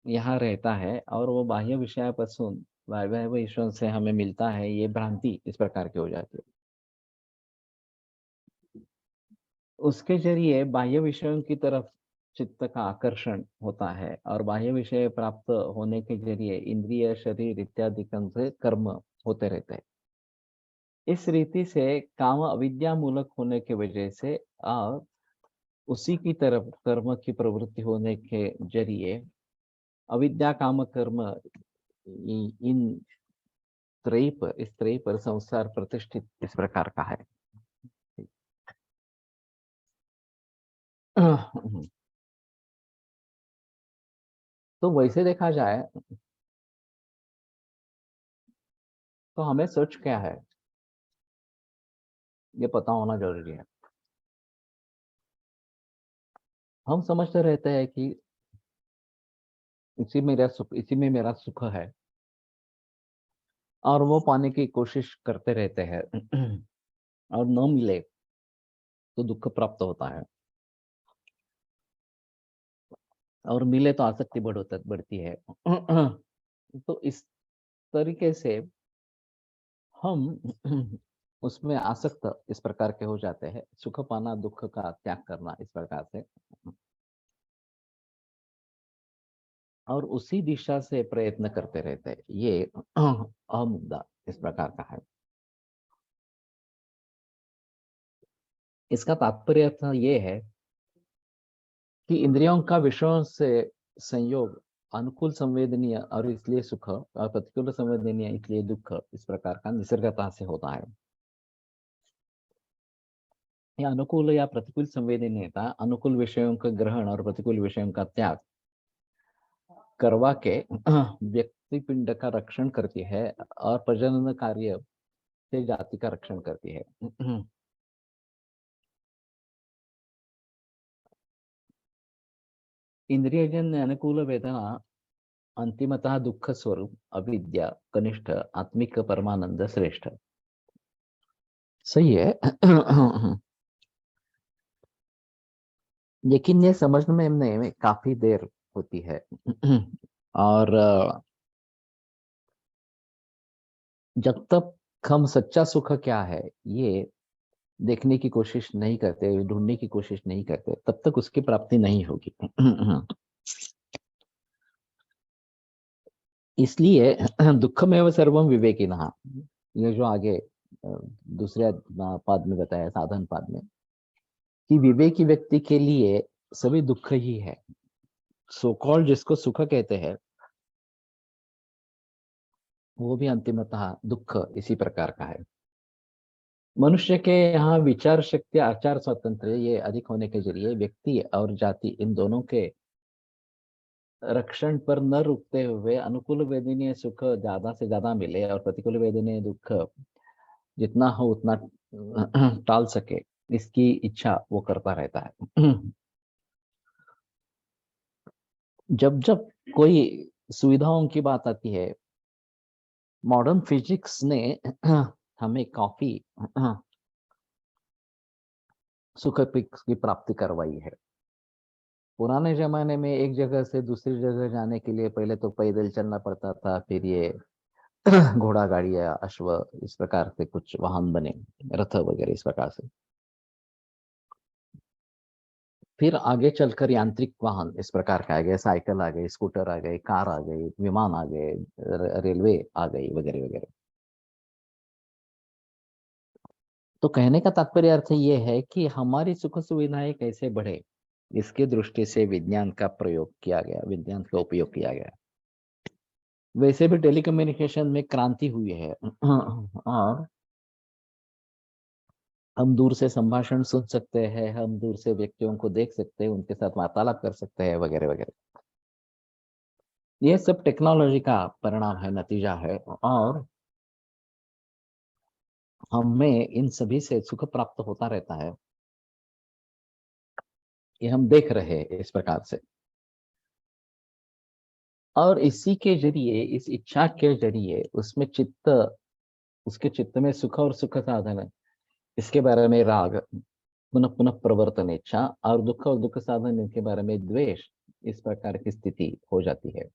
यहाँ रहता है और वो बाह्य विषयापासून बाह्य विषयों से हमें मिलता है, ये भ्रांति इस प्रकार की हो जाती है। उसके जरिए बाह्य विषयों की तरफ चित्त का आकर्षण होता है और बाह्य विषय प्राप्त होने के जरिए इंद्रिय शरीर इत्यादि से कर्म होते रहते हैं। इस रीति से काम अविद्या मूलक होने के वजह से और उसी की तरफ कर्म की प्रवृत्ति होने के जरिए अविद्या काम कर्म इन इस त्रयी पर संसार प्रतिष्ठित इस प्रकार का है। तो वैसे देखा जाए तो हमें सच क्या है ये पता होना जरूरी है। हम समझते रहते हैं कि इसी में मेरा सुख है और वो पाने की कोशिश करते रहते हैं। और न मिले तो दुख प्राप्त होता है, और मिले तो आसक्ति बढ़ती है। तो इस तरीके से हम उसमें आसक्त इस प्रकार के हो जाते हैं, सुख पाना दुख का त्याग करना इस प्रकार से, और उसी दिशा से प्रयत्न करते रहते हैं। ये अहमुद्दा इस प्रकार का है। इसका तात्पर्य अर्थ ये है कि इंद्रियों का विषयों से संयोग अनुकूल संवेदनीय और इसलिए सुख, और प्रतिकूल संवेदनीय इसलिए दुख, इस प्रकार का निसर्गता से होता है। यह अनुकूल या प्रतिकूल संवेदनीयता अनुकूल विषयों का ग्रहण और प्रतिकूल विषयों का त्याग करवा के व्यक्ति पिंड का रक्षण करती है और प्रजनन कार्य से जाति का रक्षण करती है। इंद्रियजन्य अनुकूल वेदना अंतिमतः दुख स्वरूप अविद्या कनिष्ठ आत्मिक परमानंद श्रेष्ठ। सही है। लेकिन ये समझने में काफी देर होती है। और जब तक हम सच्चा सुख क्या है ये देखने की कोशिश नहीं करते, ढूंढने की कोशिश नहीं करते, तब तक उसकी प्राप्ति नहीं होगी। इसलिए दुख में व सर्वम विवेकिनः, ये जो आगे दूसरे पद में बताया, साधन पद में, कि विवेकी व्यक्ति के लिए सभी दुख ही है। सो कॉल्ड जिसको सुख कहते हैं वो भी अंतिमतः दुख इसी प्रकार का है। मनुष्य के यहाँ विचार शक्ति आचार स्वातंत्र ये अधिक होने के जरिए व्यक्ति और जाति इन दोनों के रक्षण पर न रुकते हुए अनुकूल वेदनीय सुख ज्यादा से ज्यादा मिले और प्रतिकूल वेदनीय दुख जितना हो उतना टाल सके, इसकी इच्छा वो करता रहता है। जब जब कोई सुविधाओं की बात आती है, मॉडर्न फिजिक्स ने हमें काफी सुख की प्राप्ति करवाई है। पुराने जमाने में एक जगह से दूसरी जगह जाने के लिए पहले तो पैदल चलना पड़ता था, फिर ये घोड़ा गाड़ी या अश्व इस प्रकार से कुछ वाहन बने, रथ वगैरह इस प्रकार से। फिर आगे चलकर यांत्रिक वाहन इस प्रकार के आ गए, साइकिल आ गई, स्कूटर आ गई, कार आ गई, विमान आ गए, रेलवे आ गई वगैरह वगैरह। तो कहने का तात्पर्य अर्थ ये है कि हमारी सुख सुविधाएं कैसे बढ़े, इसकी दृष्टि से विज्ञान का प्रयोग किया गया, विज्ञान का उपयोग किया गया। वैसे भी टेलीकम्युनिकेशन में क्रांति हुई है, और हम दूर से संभाषण सुन सकते हैं, हम दूर से व्यक्तियों को देख सकते हैं, उनके साथ वार्तालाप कर सकते हैं वगैरह वगैरह। ये सब टेक्नोलॉजी का परिणाम है, नतीजा है, और हमें इन सभी से सुख प्राप्त होता रहता है, ये हम देख रहे हैं इस प्रकार से। और इसी के जरिए, इस इच्छा के जरिए उसमें चित्त, उसके चित्त में सुख और सुख साधन है इसके बारे में राग, पुनः पुनः प्रवर्तन इच्छा, और दुख साधन इनके बारे में द्वेष, इस प्रकार की स्थिति हो जाती है।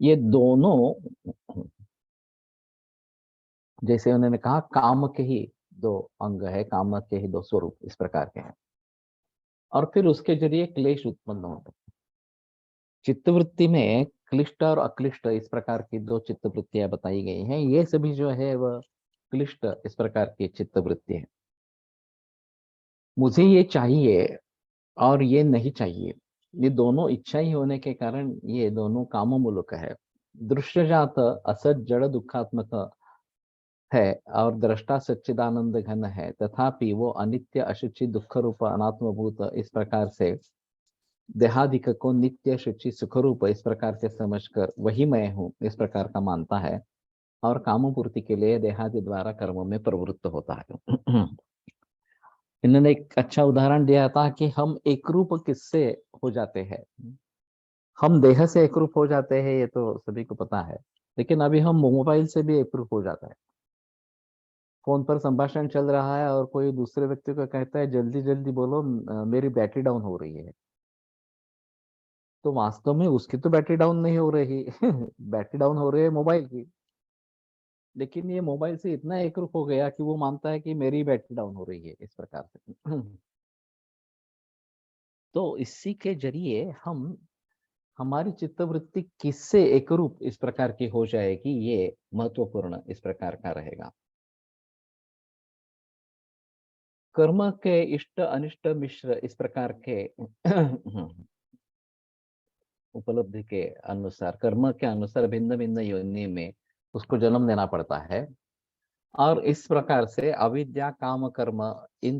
ये दोनों, जैसे उन्होंने कहा, काम के ही दो अंग है, काम के ही दो स्वरूप इस प्रकार के हैं, और फिर उसके जरिए क्लेश उत्पन्न होता है। चित्तवृत्ति में क्लिष्ट और अक्लिष्ट इस प्रकार की दो चित्तवृत्तियां बताई गई हैं। ये सभी जो है वह क्लिष्ट इस प्रकार की चित्तवृत्ति है। मुझे ये चाहिए और ये नहीं चाहिए, ये दोनों इच्छा ही होने के कारण ये दोनों काममूलक है। दृश्यजात असत जड़ दुखात्मक है और दृष्टा सच्चिदानंद घन है, तथापि वो अनित्य अशुचि दुख रूप अनात्मभूत इस प्रकार से देहादिक को नित्य शुचि सुखरूप इस प्रकार से समझकर वही मैं हूँ इस प्रकार का मानता है, और कामपूर्ति के लिए देहादि द्वारा कर्मों में प्रवृत्त होता है। इन्होंने एक अच्छा उदाहरण दिया था कि हम एकरूप किससे हो जाते हैं। हम देह से एकरूप हो जाते हैं, ये तो सभी को पता है, लेकिन अभी हम मोबाइल से भी एकरूप हो जाता है। फोन पर संभाषण चल रहा है और कोई दूसरे व्यक्ति को कहता है जल्दी जल्दी बोलो, मेरी बैटरी डाउन हो रही है। तो वास्तव में उसकी तो बैटरी डाउन नहीं हो रही बैटरी डाउन हो रही है मोबाइल की। लेकिन ये मोबाइल से इतना एकरूप हो गया कि वो मानता है कि मेरी बैटरी डाउन हो रही है, इस प्रकार से तो इसी के जरिए हम हमारी चित्तवृत्ति किससे एकरूप इस प्रकार की हो जाएगी, ये महत्वपूर्ण इस प्रकार का रहेगा। कर्म के इष्ट अनिष्ट मिश्र इस प्रकार के उपलब्धि के अनुसार, कर्म के अनुसार भिन्न भिन्न योनि में उसको जन्म देना पड़ता है। और इस प्रकार से अविद्या काम कर्म इन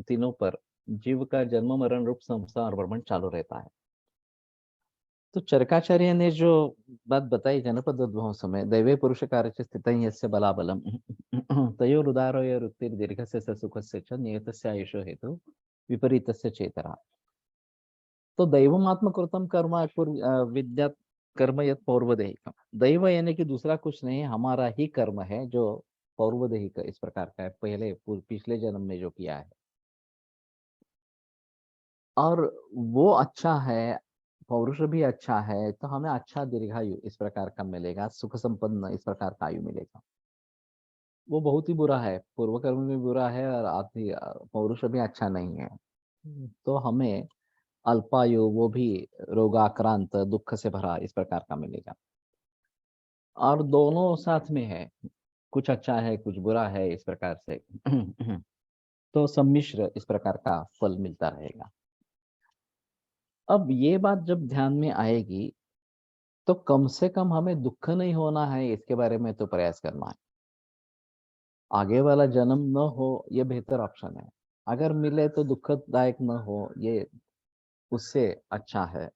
तीनों पर जीव का जन्म मरण रूप संसार भ्रमण चालू रहता है। तो चरकाचार्य ने जो बात बताई जनपद ध्वंस में, दैवे पुरुष कार्य स्थित यस्य बलाबलम तयोरुदारो रुक्तिर दीर्घस्य स सुखस्य च नियतस्य आयुषो हेतु विपरीतस्य चेतरा। तो दैवमात्मकृतम कर्म विद्या कर्म यत पौर्वदेहिकम। दैव यानी कि दूसरा कुछ नहीं, हमारा ही कर्म है जो पौर्वदेहिक इस प्रकार का है, पहले पिछले जन्म में जो किया है। और वो अच्छा है, पौरुष भी अच्छा है, तो हमें अच्छा दीर्घायु इस प्रकार का मिलेगा, सुख संपन्न इस प्रकार का आयु मिलेगा। वो बहुत ही बुरा है, पूर्व कर्म भी बुरा है और आदि पौरुष भी अच्छा नहीं है। तो हमें अल्पायु, वो भी रोगाक्रांत दुख से भरा इस प्रकार का मिलेगा। और दोनों साथ में है, कुछ अच्छा है कुछ बुरा है इस प्रकार से तो सम्मिश्र इस प्रकार का फल मिलता रहेगा। अब ये बात जब ध्यान में आएगी तो कम से कम हमें दुख नहीं होना है, इसके बारे में तो प्रयास करना है। आगे वाला जन्म न हो ये बेहतर ऑप्शन है, अगर मिले तो दुखदायक न हो ये उससे अच्छा है,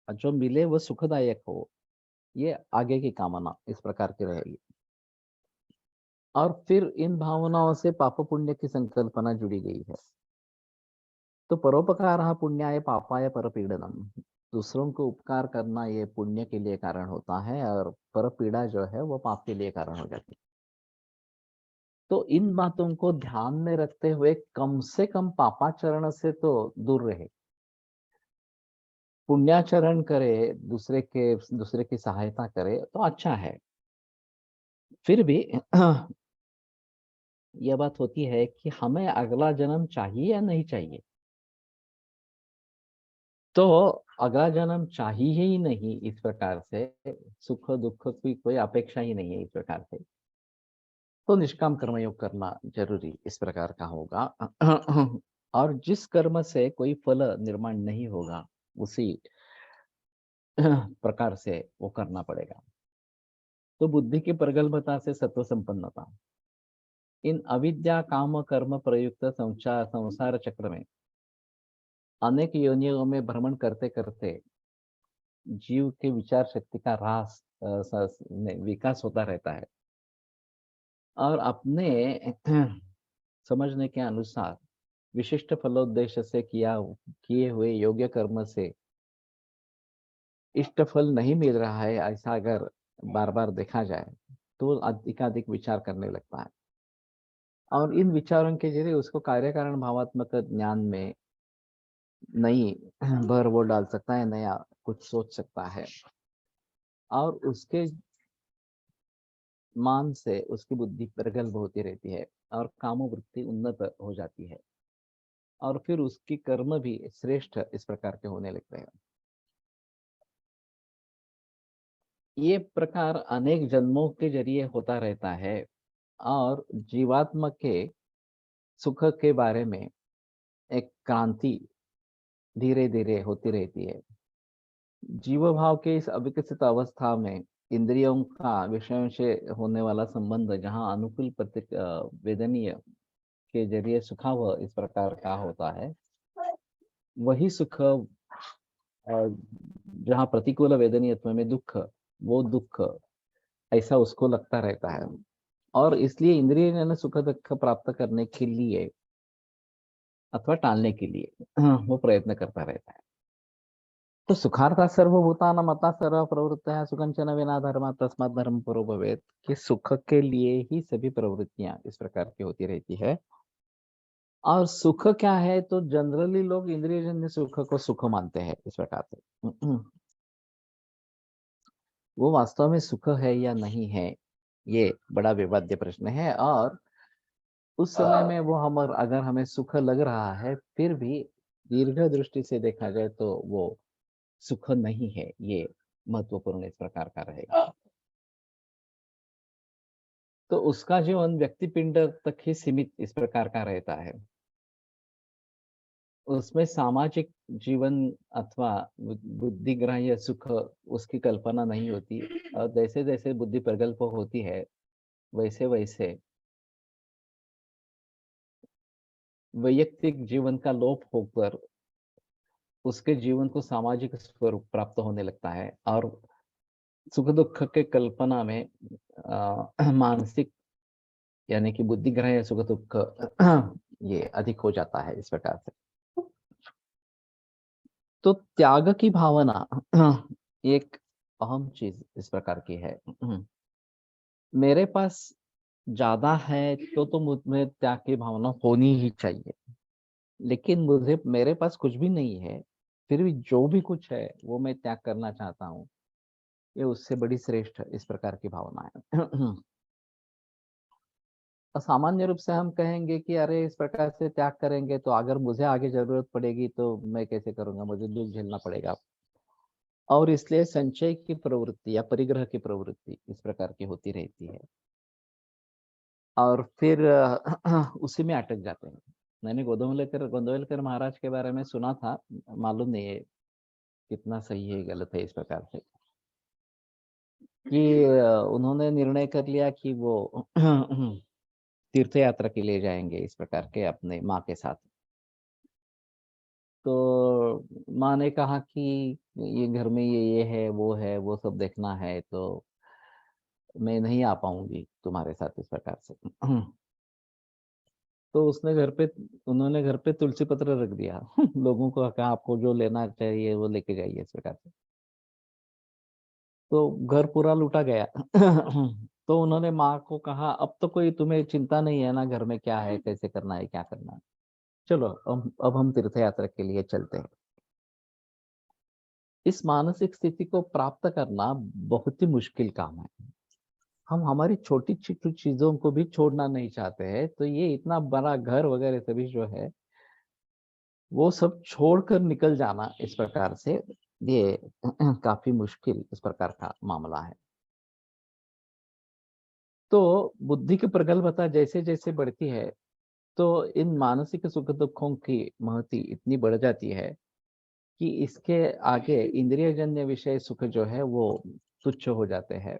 और जो मिले वो सुखदायक हो ये आगे की कामना इस प्रकार की रहेगी। और फिर इन भावनाओं से पाप पुण्य की संकल्पना जुड़ी गई है। तो परोपकार पुण्याय पापाय परपीड़नम, दूसरों को उपकार करना ये पुण्य के लिए कारण होता है और परपीड़ा जो है वो पाप के लिए कारण हो जाती है। तो इन बातों को ध्यान में रखते हुए कम से कम पापाचरण से तो दूर रहे, पुण्याचरण करे, दूसरे की सहायता करे तो अच्छा है। फिर भी यह बात होती है कि हमें अगला जन्म चाहिए या नहीं चाहिए। तो अगला जन्म चाहिए ही नहीं इस प्रकार से, सुख दुख की कोई अपेक्षा ही नहीं है इस प्रकार से, तो निष्काम कर्मयोग करना जरूरी इस प्रकार का होगा और जिस कर्म से कोई फल निर्माण नहीं होगा उसी प्रकार से वो करना पड़ेगा। तो बुद्धि की प्रगल्भता से सत्व संपन्नता, इन अविद्या काम कर्म प्रयुक्त संसार चक्र में अनेक योनियों में भ्रमण करते करते जीव के विचार शक्ति का विकास होता रहता है और अपने समझने के अनुसार विशिष्ट फलोद्देश्य से किए हुए योग्य कर्म से इष्ट फल नहीं मिल रहा है, ऐसा अगर बार बार देखा जाए तो अधिकाधिक विचार करने लगता है और इन विचारों के जरिए उसको कार्य कारण भावात्मक ज्ञान में नई भर वो डाल सकता है, नया कुछ सोच सकता है और उसके मान से उसकी बुद्धि प्रगल्भ होती रहती है और कामवृत्ति उन्नत हो जाती है और फिर उसकी कर्म भी श्रेष्ठ इस प्रकार के होने लगते हैं। ये प्रकार अनेक जन्मों के जरिए होता रहता है और जीवात्मा के सुख के बारे में एक क्रांति धीरे धीरे होती रहती है। जीव भाव के इस अविकसित अवस्था में इंद्रियों का विषयों से होने वाला संबंध जहाँ अनुकूल वेदनीय के जरिए सुखाव इस प्रकार का होता है, वही सुख जहाँ प्रतिकूल वेदनीयत्व में दुख, वो दुख ऐसा उसको लगता रहता है और इसलिए इंद्रिय जन सुख दुख प्राप्त करने के लिए अथवा टालने के लिए वो प्रयत्न करता रहता है। तो सुखार्था सर्वभूतानां मता सर्व प्रवृत्तयः सुखंचन विना धर्म तस्मात् धर्म परो भवेत्, कि सुख के लिए ही सभी प्रवृत्तियां इस प्रकार की होती रहती है। और सुख क्या है, तो जनरली लोग इंद्रियजन्य सुख को सुख मानते हैं इस प्रकार से। वो वास्तव में सुख है या नहीं है, ये बड़ा विवाद्य प्रश्न है। और उस समय में वो हम अगर हमें सुख लग रहा है, फिर भी दीर्घ दृष्टि से देखा जाए तो वो सुख नहीं है, ये महत्वपूर्ण इस प्रकार का रहेगा। तो उसका जीवन व्यक्ति पिंड तक ही सीमित इस प्रकार का रहता है। उसमें सामाजिक जीवन अथवा बुद्धिग्राह्य सुख उसकी कल्पना नहीं होती। और जैसे जैसे बुद्धि प्रगल्भ होती है, वैसे वैसे वैयक्तिक जीवन का लोप होकर उसके जीवन को सामाजिक स्वरूप प्राप्त होने लगता है। और सुख दुख के कल्पना में मानसिक यानी कि बुद्धिग्राह्य सुख दुख ये अधिक हो जाता है इस प्रकार से। तो त्याग की भावना एक अहम चीज इस प्रकार की है। मेरे पास ज्यादा है तो मुझ में त्याग की भावना होनी ही चाहिए। लेकिन मुझे मेरे पास कुछ भी नहीं है, फिर भी जो भी कुछ है वो मैं त्याग करना चाहता हूँ, ये उससे बड़ी श्रेष्ठ इस प्रकार की भावना है। और सामान्य रूप से हम कहेंगे कि अरे इस प्रकार से त्याग करेंगे तो अगर मुझे आगे जरूरत पड़ेगी तो मैं कैसे करूंगा, मुझे दुख झेलना पड़ेगा। और इसलिए संचय की प्रवृत्ति या परिग्रह की प्रवृत्ति इस प्रकार की होती रहती है। और फिर उसी में अटक जाते हैं। मैंने गोंदवलेकर महाराज के बारे में सुना था, मालूम नहीं है कितना सही है गलत है इस प्रकार से, कि उन्होंने निर्णय कर लिया कि वो तीर्थ यात्रा के लिए जाएंगे इस प्रकार के अपने माँ के साथ। तो माँ ने कहा कि ये घर में ये है वो सब देखना है, तो मैं नहीं आ पाऊंगी तुम्हारे साथ इस प्रकार से। तो उन्होंने घर पे तुलसी पत्र रख दिया। लोगों को कहा आपको जो लेना चाहिए वो लेके जाइए इस प्रकार से। तो घर पूरा लूटा गया। तो उन्होंने माँ को कहा अब तो कोई तुम्हें चिंता नहीं है ना, घर में क्या है, कैसे करना है, क्या करना है, चलो अब हम तीर्थ यात्रा के लिए चलते हैं। इस मानसिक स्थिति को प्राप्त करना बहुत ही मुश्किल काम है। हम हमारी छोटी छोटी चीजों को भी छोड़ना नहीं चाहते हैं, तो ये इतना बड़ा घर वगैरह सभी जो है वो सब छोड़कर निकल जाना इस प्रकार से, ये काफी मुश्किल इस प्रकार का मामला है। तो बुद्धि की प्रगल्भता जैसे जैसे बढ़ती है, तो इन मानसिक सुख दुखों की महती इतनी बढ़ जाती है कि इसके आगे इंद्रियजन्य विषय सुख जो है वो तुच्छ हो जाते हैं।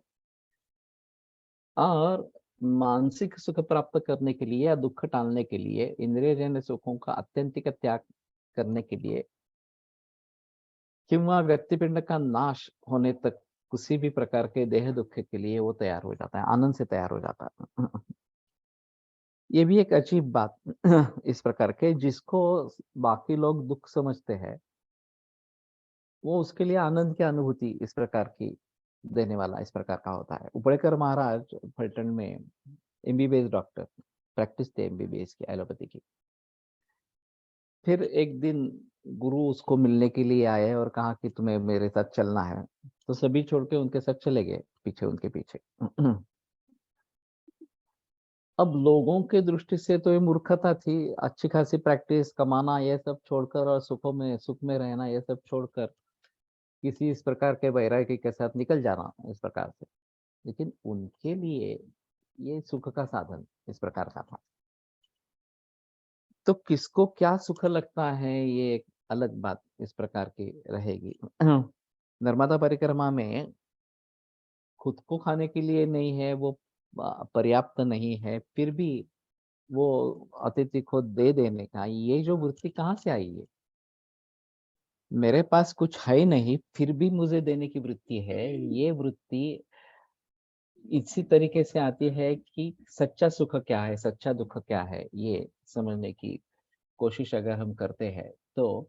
और मानसिक सुख प्राप्त करने के लिए या दुख टालने के लिए इंद्रियजन्य सुखों का अत्यंतिक त्याग करने के लिए किंवा व्यक्तिपिंड का नाश होने तक किसी भी प्रकार के देह दुख के लिए वो तैयार हो जाता है, आनंद से तैयार हो जाता है। ये भी एक अजीब बात इस प्रकार के, जिसको बाकी लोग दुख समझते हैं, वो उसके लिए आनंद की अनुभूति इस प्रकार की देने वाला इस प्रकार का होता है। उपड़ेकर महाराज फलटन में एमबीबीएस डॉक्टर, प्रैक्टिस थे एमबीबीएस की, एलोपैथी की। फिर एक दिन गुरु उसको मिलने के लिए आए और कहा कि तुम्हें मेरे साथ चलना है। तो सभी छोड़ के उनके साथ चले गए, पीछे उनके पीछे। अब लोगों के दृष्टि से तो ये मूर्खता थी, अच्छी खासी प्रैक्टिस, कमाना ये सब छोड़कर और सुख में रहना ये सब छोड़कर किसी इस प्रकार के वैराग्य के साथ निकल जाना इस प्रकार से। लेकिन उनके लिए ये सुख का साधन इस प्रकार का था। तो किसको क्या सुख लगता है, ये एक अलग बात इस प्रकार की रहेगी। नर्मदा परिक्रमा में खुद को खाने के लिए नहीं है, वो पर्याप्त नहीं है, फिर भी वो अतिथि को दे देने का ये जो वृत्ति कहाँ से आई है? मेरे पास कुछ है नहीं फिर भी मुझे देने की वृत्ति है, ये वृत्ति इसी तरीके से आती है कि सच्चा सुख क्या है, सच्चा दुख क्या है, ये समझने की कोशिश अगर हम करते हैं तो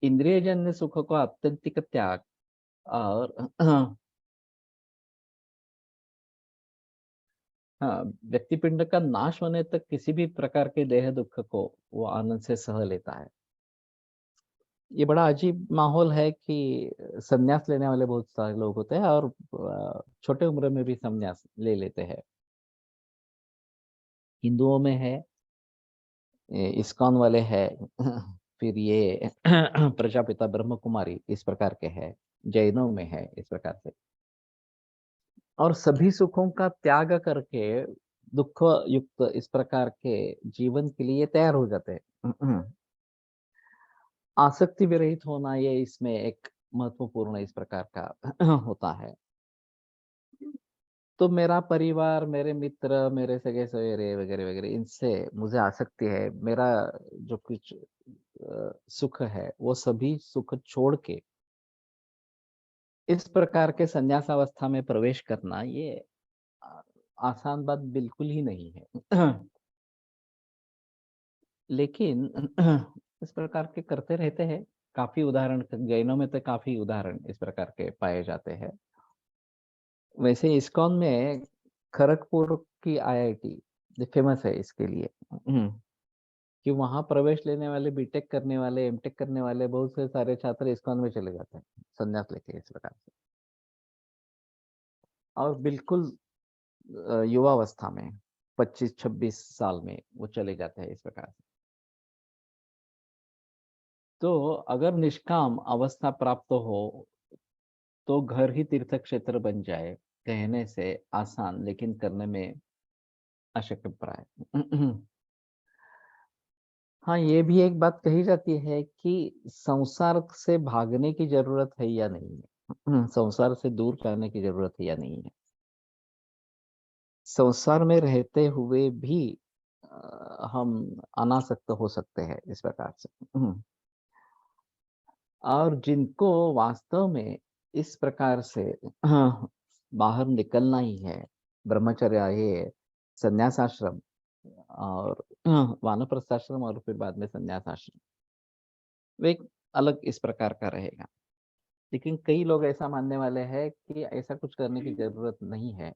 इंद्रियजन्य सुख को आत्यंतिक त्याग और हाँ, व्यक्तिपिंड का नाश होने तक किसी भी प्रकार के देह दुख को वो आनंद से सह लेता है। ये बड़ा अजीब माहौल है कि संन्यास लेने वाले बहुत सारे लोग होते हैं और छोटे उम्र में भी संन्यास ले लेते हैं। हिंदुओं में है, ये इस्कॉन वाले है, फिर ये प्रजापिता ब्रह्म कुमारी इस प्रकार के है, जैनों में है इस प्रकार से। और सभी सुखों का त्याग करके दुख युक्त इस प्रकार के जीवन के लिए तैयार हो जाते हैं। आसक्ति विरहित होना ये इसमें एक महत्वपूर्ण इस प्रकार का होता है। तो मेरा परिवार, मेरे मित्र, मेरे सगे सवेरे वगैरह वगैरह, इनसे मुझे आसक्ति है। मेरा जो कुछ सुख है वो सभी सुख छोड़ के इस प्रकार के संन्यास अवस्था में प्रवेश करना, ये आ- आसान बात बिल्कुल ही नहीं है। लेकिन इस प्रकार के करते रहते हैं। काफी उदाहरण जैनों में तो काफी उदाहरण इस प्रकार के पाए जाते हैं। वैसे इस्कॉन में खड़गपुर की आईआईटी फेमस है इसके लिए, कि वहां प्रवेश लेने वाले, बीटेक करने वाले, एमटेक करने वाले बहुत से सारे छात्र इस्कॉन में चले जाते हैं संन्यास लेके इस प्रकार से। और बिल्कुल युवावस्था में 25-26 साल में वो चले जाते हैं इस प्रकार से। तो अगर निष्काम अवस्था प्राप्त हो तो घर ही तीर्थ क्षेत्र बन जाए, कहने से आसान लेकिन करने में अशक्य प्राय। हाँ, ये भी एक बात कही जाती है कि संसार से भागने की जरूरत है या नहीं है। संसार से दूर जाने की जरूरत है या नहीं है। संसार में रहते हुए भी हम अनासक्त हो सकते हैं इस प्रकार से। और जिनको वास्तव में इस प्रकार से बाहर निकलना ही है, ब्रह्मचर्य, ये संन्यास आश्रम और वानप्रस्थाश्रम और फिर बाद में संन्यास आश्रम, वो एक अलग इस प्रकार का रहेगा। लेकिन कई लोग ऐसा मानने वाले हैं कि ऐसा कुछ करने की जरूरत नहीं है,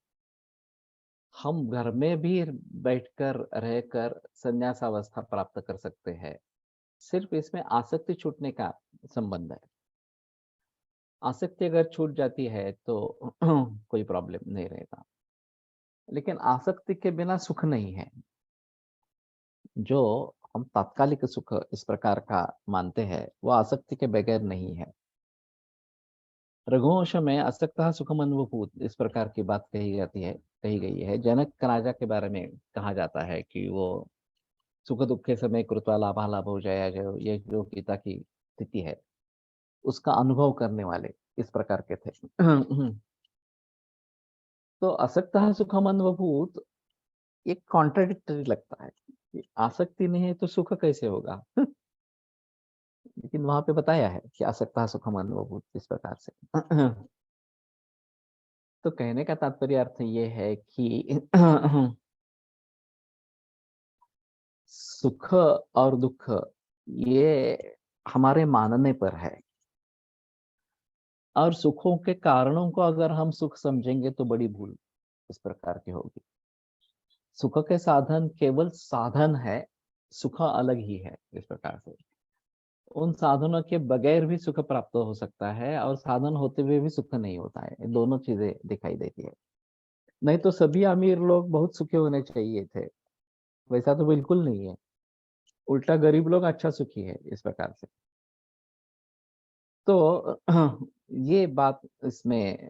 हम घर में भी बैठकर रहकर संन्यास अवस्था प्राप्त कर सकते हैं। सिर्फ इसमें आसक्ति छूटने का संबंध है। आसक्ति अगर छूट जाती है तो कोई प्रॉब्लम नहीं रहेगा। लेकिन आसक्ति के बिना सुख नहीं है। जो हम तात्कालिक सुख इस प्रकार का मानते हैं वो आसक्ति के बगैर नहीं है। रघुवंश में असक्तः सुखम अन्वभूत इस प्रकार की बात कही जाती है, कही गई है। जनक राजा के बारे में कहा जाता है कि वो सुख दुख के समय कृत्वा लाभा लाभ हो जाया, जो ये जो गीता की स्थिति है उसका अनुभव करने वाले इस प्रकार के थे। तो असक्तः सुखम अन्वभूत एक कॉन्ट्राडिक्टरी लगता है कि आसक्ति नहीं है तो सुख कैसे होगा। लेकिन वहां पे बताया है कि आसक्तः सुखम अन्वभूत इस प्रकार से। तो कहने का तात्पर्य अर्थ ये है कि सुख और दुख ये हमारे मानने पर है। और सुखों के कारणों को अगर हम सुख समझेंगे तो बड़ी भूल इस प्रकार की होगी। सुख के साधन केवल साधन है, सुख अलग ही है इस प्रकार से। उन साधनों के बगैर भी सुख प्राप्त हो सकता है और साधन होते हुए भी सुख नहीं होता है। ये दोनों चीजें दिखाई देती है। नहीं तो सभी अमीर लोग बहुत सुखी होने चाहिए थे, वैसा तो बिल्कुल नहीं है। उल्टा गरीब लोग अच्छा सुखी है इस प्रकार से। तो ये बात इसमें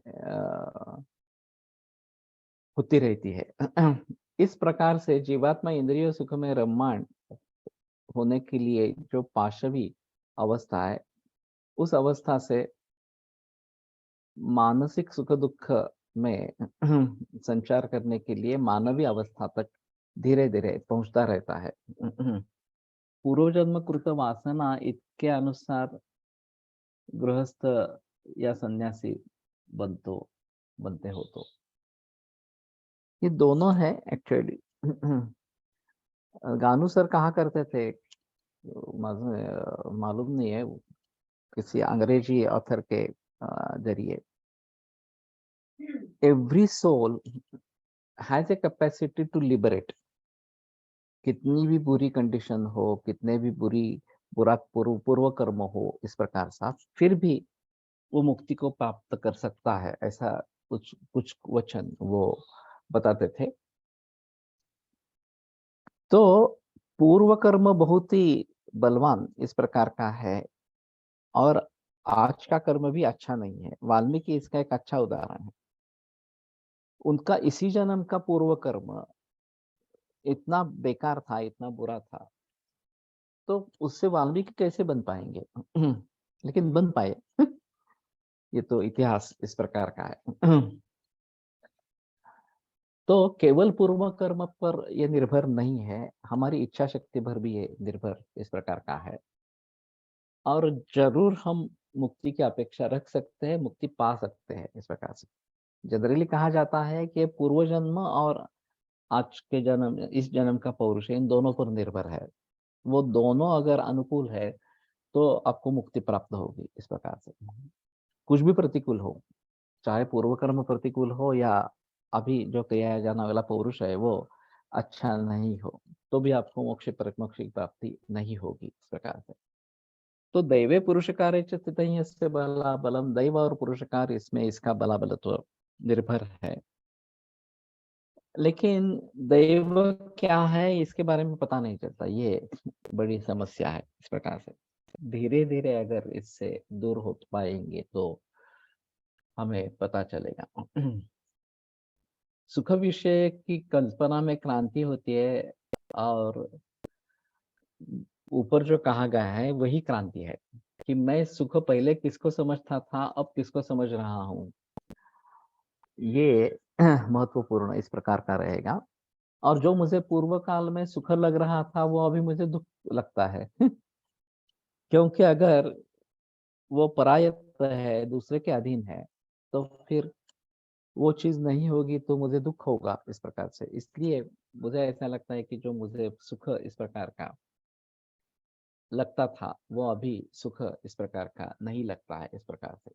होती रहती है। इस प्रकार से जीवात्मा इंद्रिय सुख में रममाण होने के लिए जो पाशवी अवस्था है, उस अवस्था से मानसिक सुख दुख में संचार करने के लिए मानवीय अवस्था तक धीरे धीरे पहुंचता रहता है। पूर्व जन्म कृत वासना इतके अनुसार गृहस्थ या सन्यासी बनतो बनते हो तो ये दोनों है एक्चुअली। गानू सर कहा करते थे, मालूम नहीं है, किसी अंग्रेजी ऑथर के जरिए, every soul has a capacity to liberate. कितनी भी बुरी कंडीशन हो, कितने भी बुरा पूर्व कर्म हो इस प्रकार सा, फिर भी वो मुक्ति को प्राप्त कर सकता है, ऐसा कुछ कुछ वचन वो बताते थे। तो पूर्व कर्म बहुत ही बलवान इस प्रकार का है, और आज का कर्म भी अच्छा नहीं है। वाल्मीकि इसका एक अच्छा उदाहरण है। उनका इसी जन्म का पूर्व कर्म इतना बेकार था, इतना बुरा था, तो उससे वाल्मीकि कैसे बन पाएंगे? लेकिन बन पाए। ये तो इतिहास इस प्रकार का है। तो केवल पूर्व कर्म पर यह निर्भर नहीं है, हमारी इच्छा शक्ति पर भी ये निर्भर इस प्रकार का है। और जरूर हम मुक्ति की अपेक्षा रख सकते हैं, मुक्ति पा सकते हैं इस प्रकार से। जनरली कहा जाता है कि पूर्व जन्म और आज के जन्म, इस जन्म का पौरुष इन दोनों पर निर्भर है। वो दोनों अगर अनुकूल है तो आपको मुक्ति प्राप्त होगी इस प्रकार से। कुछ भी प्रतिकूल हो, चाहे पूर्व कर्म प्रतिकूल हो या अभी जो किया जाने वाला पौरुष है वो अच्छा नहीं हो, तो भी आपको मोक्ष की प्राप्ति नहीं होगी इस प्रकार से। तो दैवे पुरुषकार्य च स्थित यस्य बला बलम, दैव और पुरुषकार इसमें इसका बला बलत्व निर्भर है। लेकिन दैव क्या है इसके बारे में पता नहीं चलता, ये बड़ी समस्या है इस प्रकार से। धीरे धीरे अगर इससे दूर हो पाएंगे तो हमें पता चलेगा। सुख विषय की कल्पना में क्रांति होती है, और ऊपर जो कहा गया है वही क्रांति है कि मैं सुख पहले किसको समझता था, अब किसको समझ रहा हूँ। ये महत्वपूर्ण इस प्रकार का रहेगा। और जो मुझे पूर्व काल में सुख लग रहा था वो अभी मुझे दुख लगता है। क्योंकि अगर वो परायत्त है, दूसरे के अधीन है, तो फिर वो चीज नहीं होगी तो मुझे दुख होगा इस प्रकार से। इसलिए मुझे ऐसा लगता है कि जो मुझे सुख इस प्रकार का लगता था वो अभी सुख इस प्रकार का नहीं लगता है इस प्रकार से।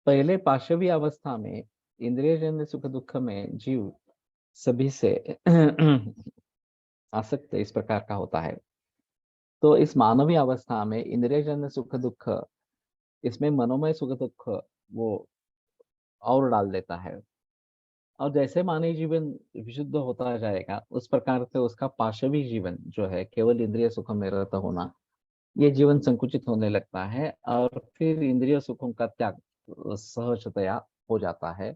पहले पाशवी अवस्था में इंद्रियजन्य सुख दुख में जीव सभी से आसक्त इस प्रकार का होता है। तो इस मानवीय अवस्था में इंद्रियजन्य सुख दुख, इसमें मनोमय सुख दुख वो और डाल देता है। और जैसे मानवीय जीवन विशुद्ध होता जाएगा उस प्रकार से उसका पाशवी जीवन जो है, केवल इंद्रिय सुख में रत होना, ये जीवन संकुचित होने लगता है, और फिर इंद्रिय सुखों का त्याग सहजतया हो जाता है।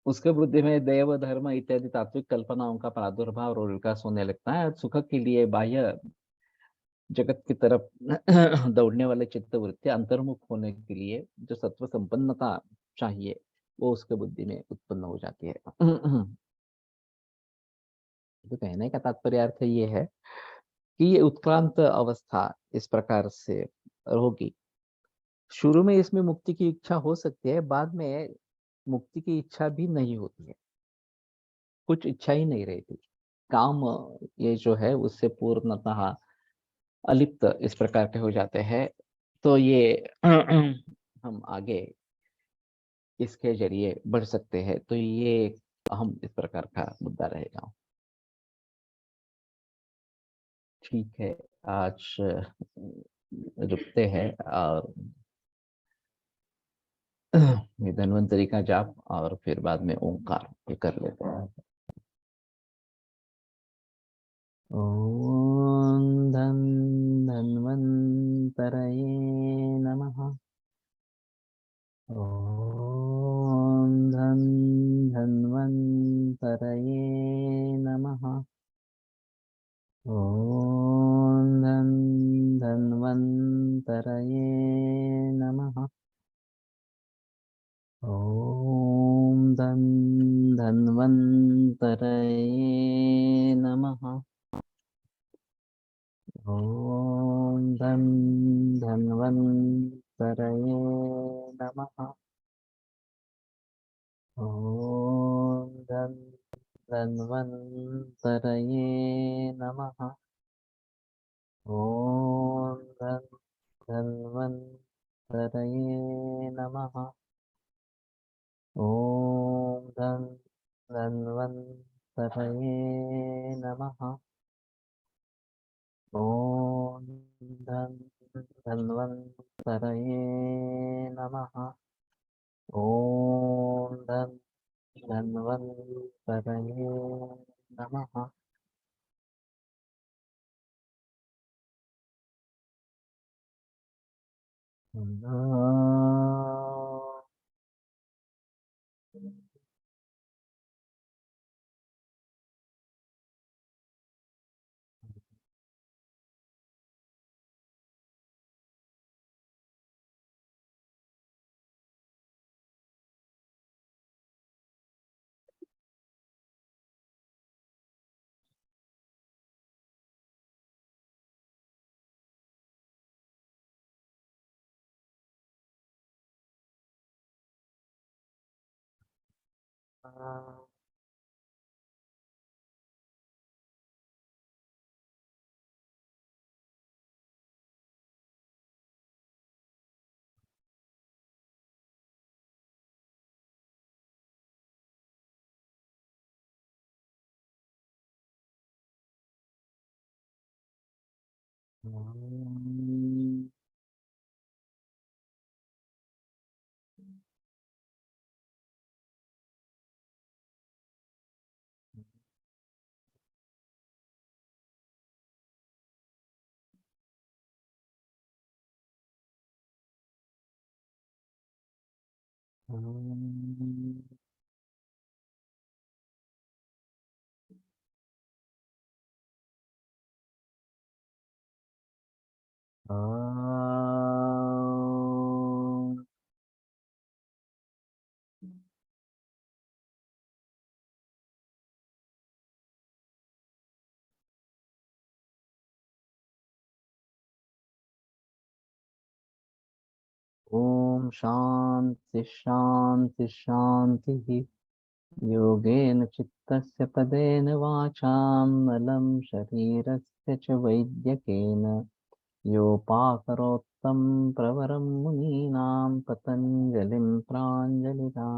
उसके बुद्धि में देव धर्म इत्यादि तात्विक कल्पनाओं का प्रादुर्भाव और विकास होने लगता है। सुख के लिए बाह्य जगत की तरफ दौड़ने वाले चित्त वृत्ति अंतर्मुख होने के लिए जो सत्व संपन्नता चाहिए वो उसके बुद्धि में उत्पन्न हो जाती है। तो कहने का तात्पर्य अर्थ ये है कि ये उत्क्रांत अवस्था इस प्रकार से होगी। शुरू में इसमें मुक्ति की इच्छा हो सकती है, बाद में मुक्ति की इच्छा भी नहीं होती है, कुछ इच्छा ही नहीं रहती। काम ये जो है उससे पूर्णतः अलिप्त इस प्रकार के हो जाते हैं। तो ये हम आगे इसके जरिए बढ़ सकते हैं। तो ये एक अहम इस प्रकार का मुद्दा रहेगा। ठीक है, आज रुकते हैं और ये धन्वंतरी का जाप और फिर बाद में ओंकार ये कर लेते हैं। ओम धन धन्वंतरये नमः। ओम धन धन्वंतरये नमः। ओम धन धन्वंतरये नमः। ओम धन धन्वंतरये नमः। ओम धन धन्वंतरये नमः। ओम धन धन्वन्तरये नमः। ॐ धन्वन्तरये नमः। ॐ धन्वन्तरये नमः। ॐ धन्वन्तरये नमः। ॐ धन्वन्तरये नमः। ॐ शान्ति शान्ति शान्तिः। योगेन चित्तस्य पदेन वाचां नलं शरीरस्य च वैद्यकेन योपाकरोत्तं प्रवरं मुनीनां पतञ्जलिं प्राञ्जलिराम्।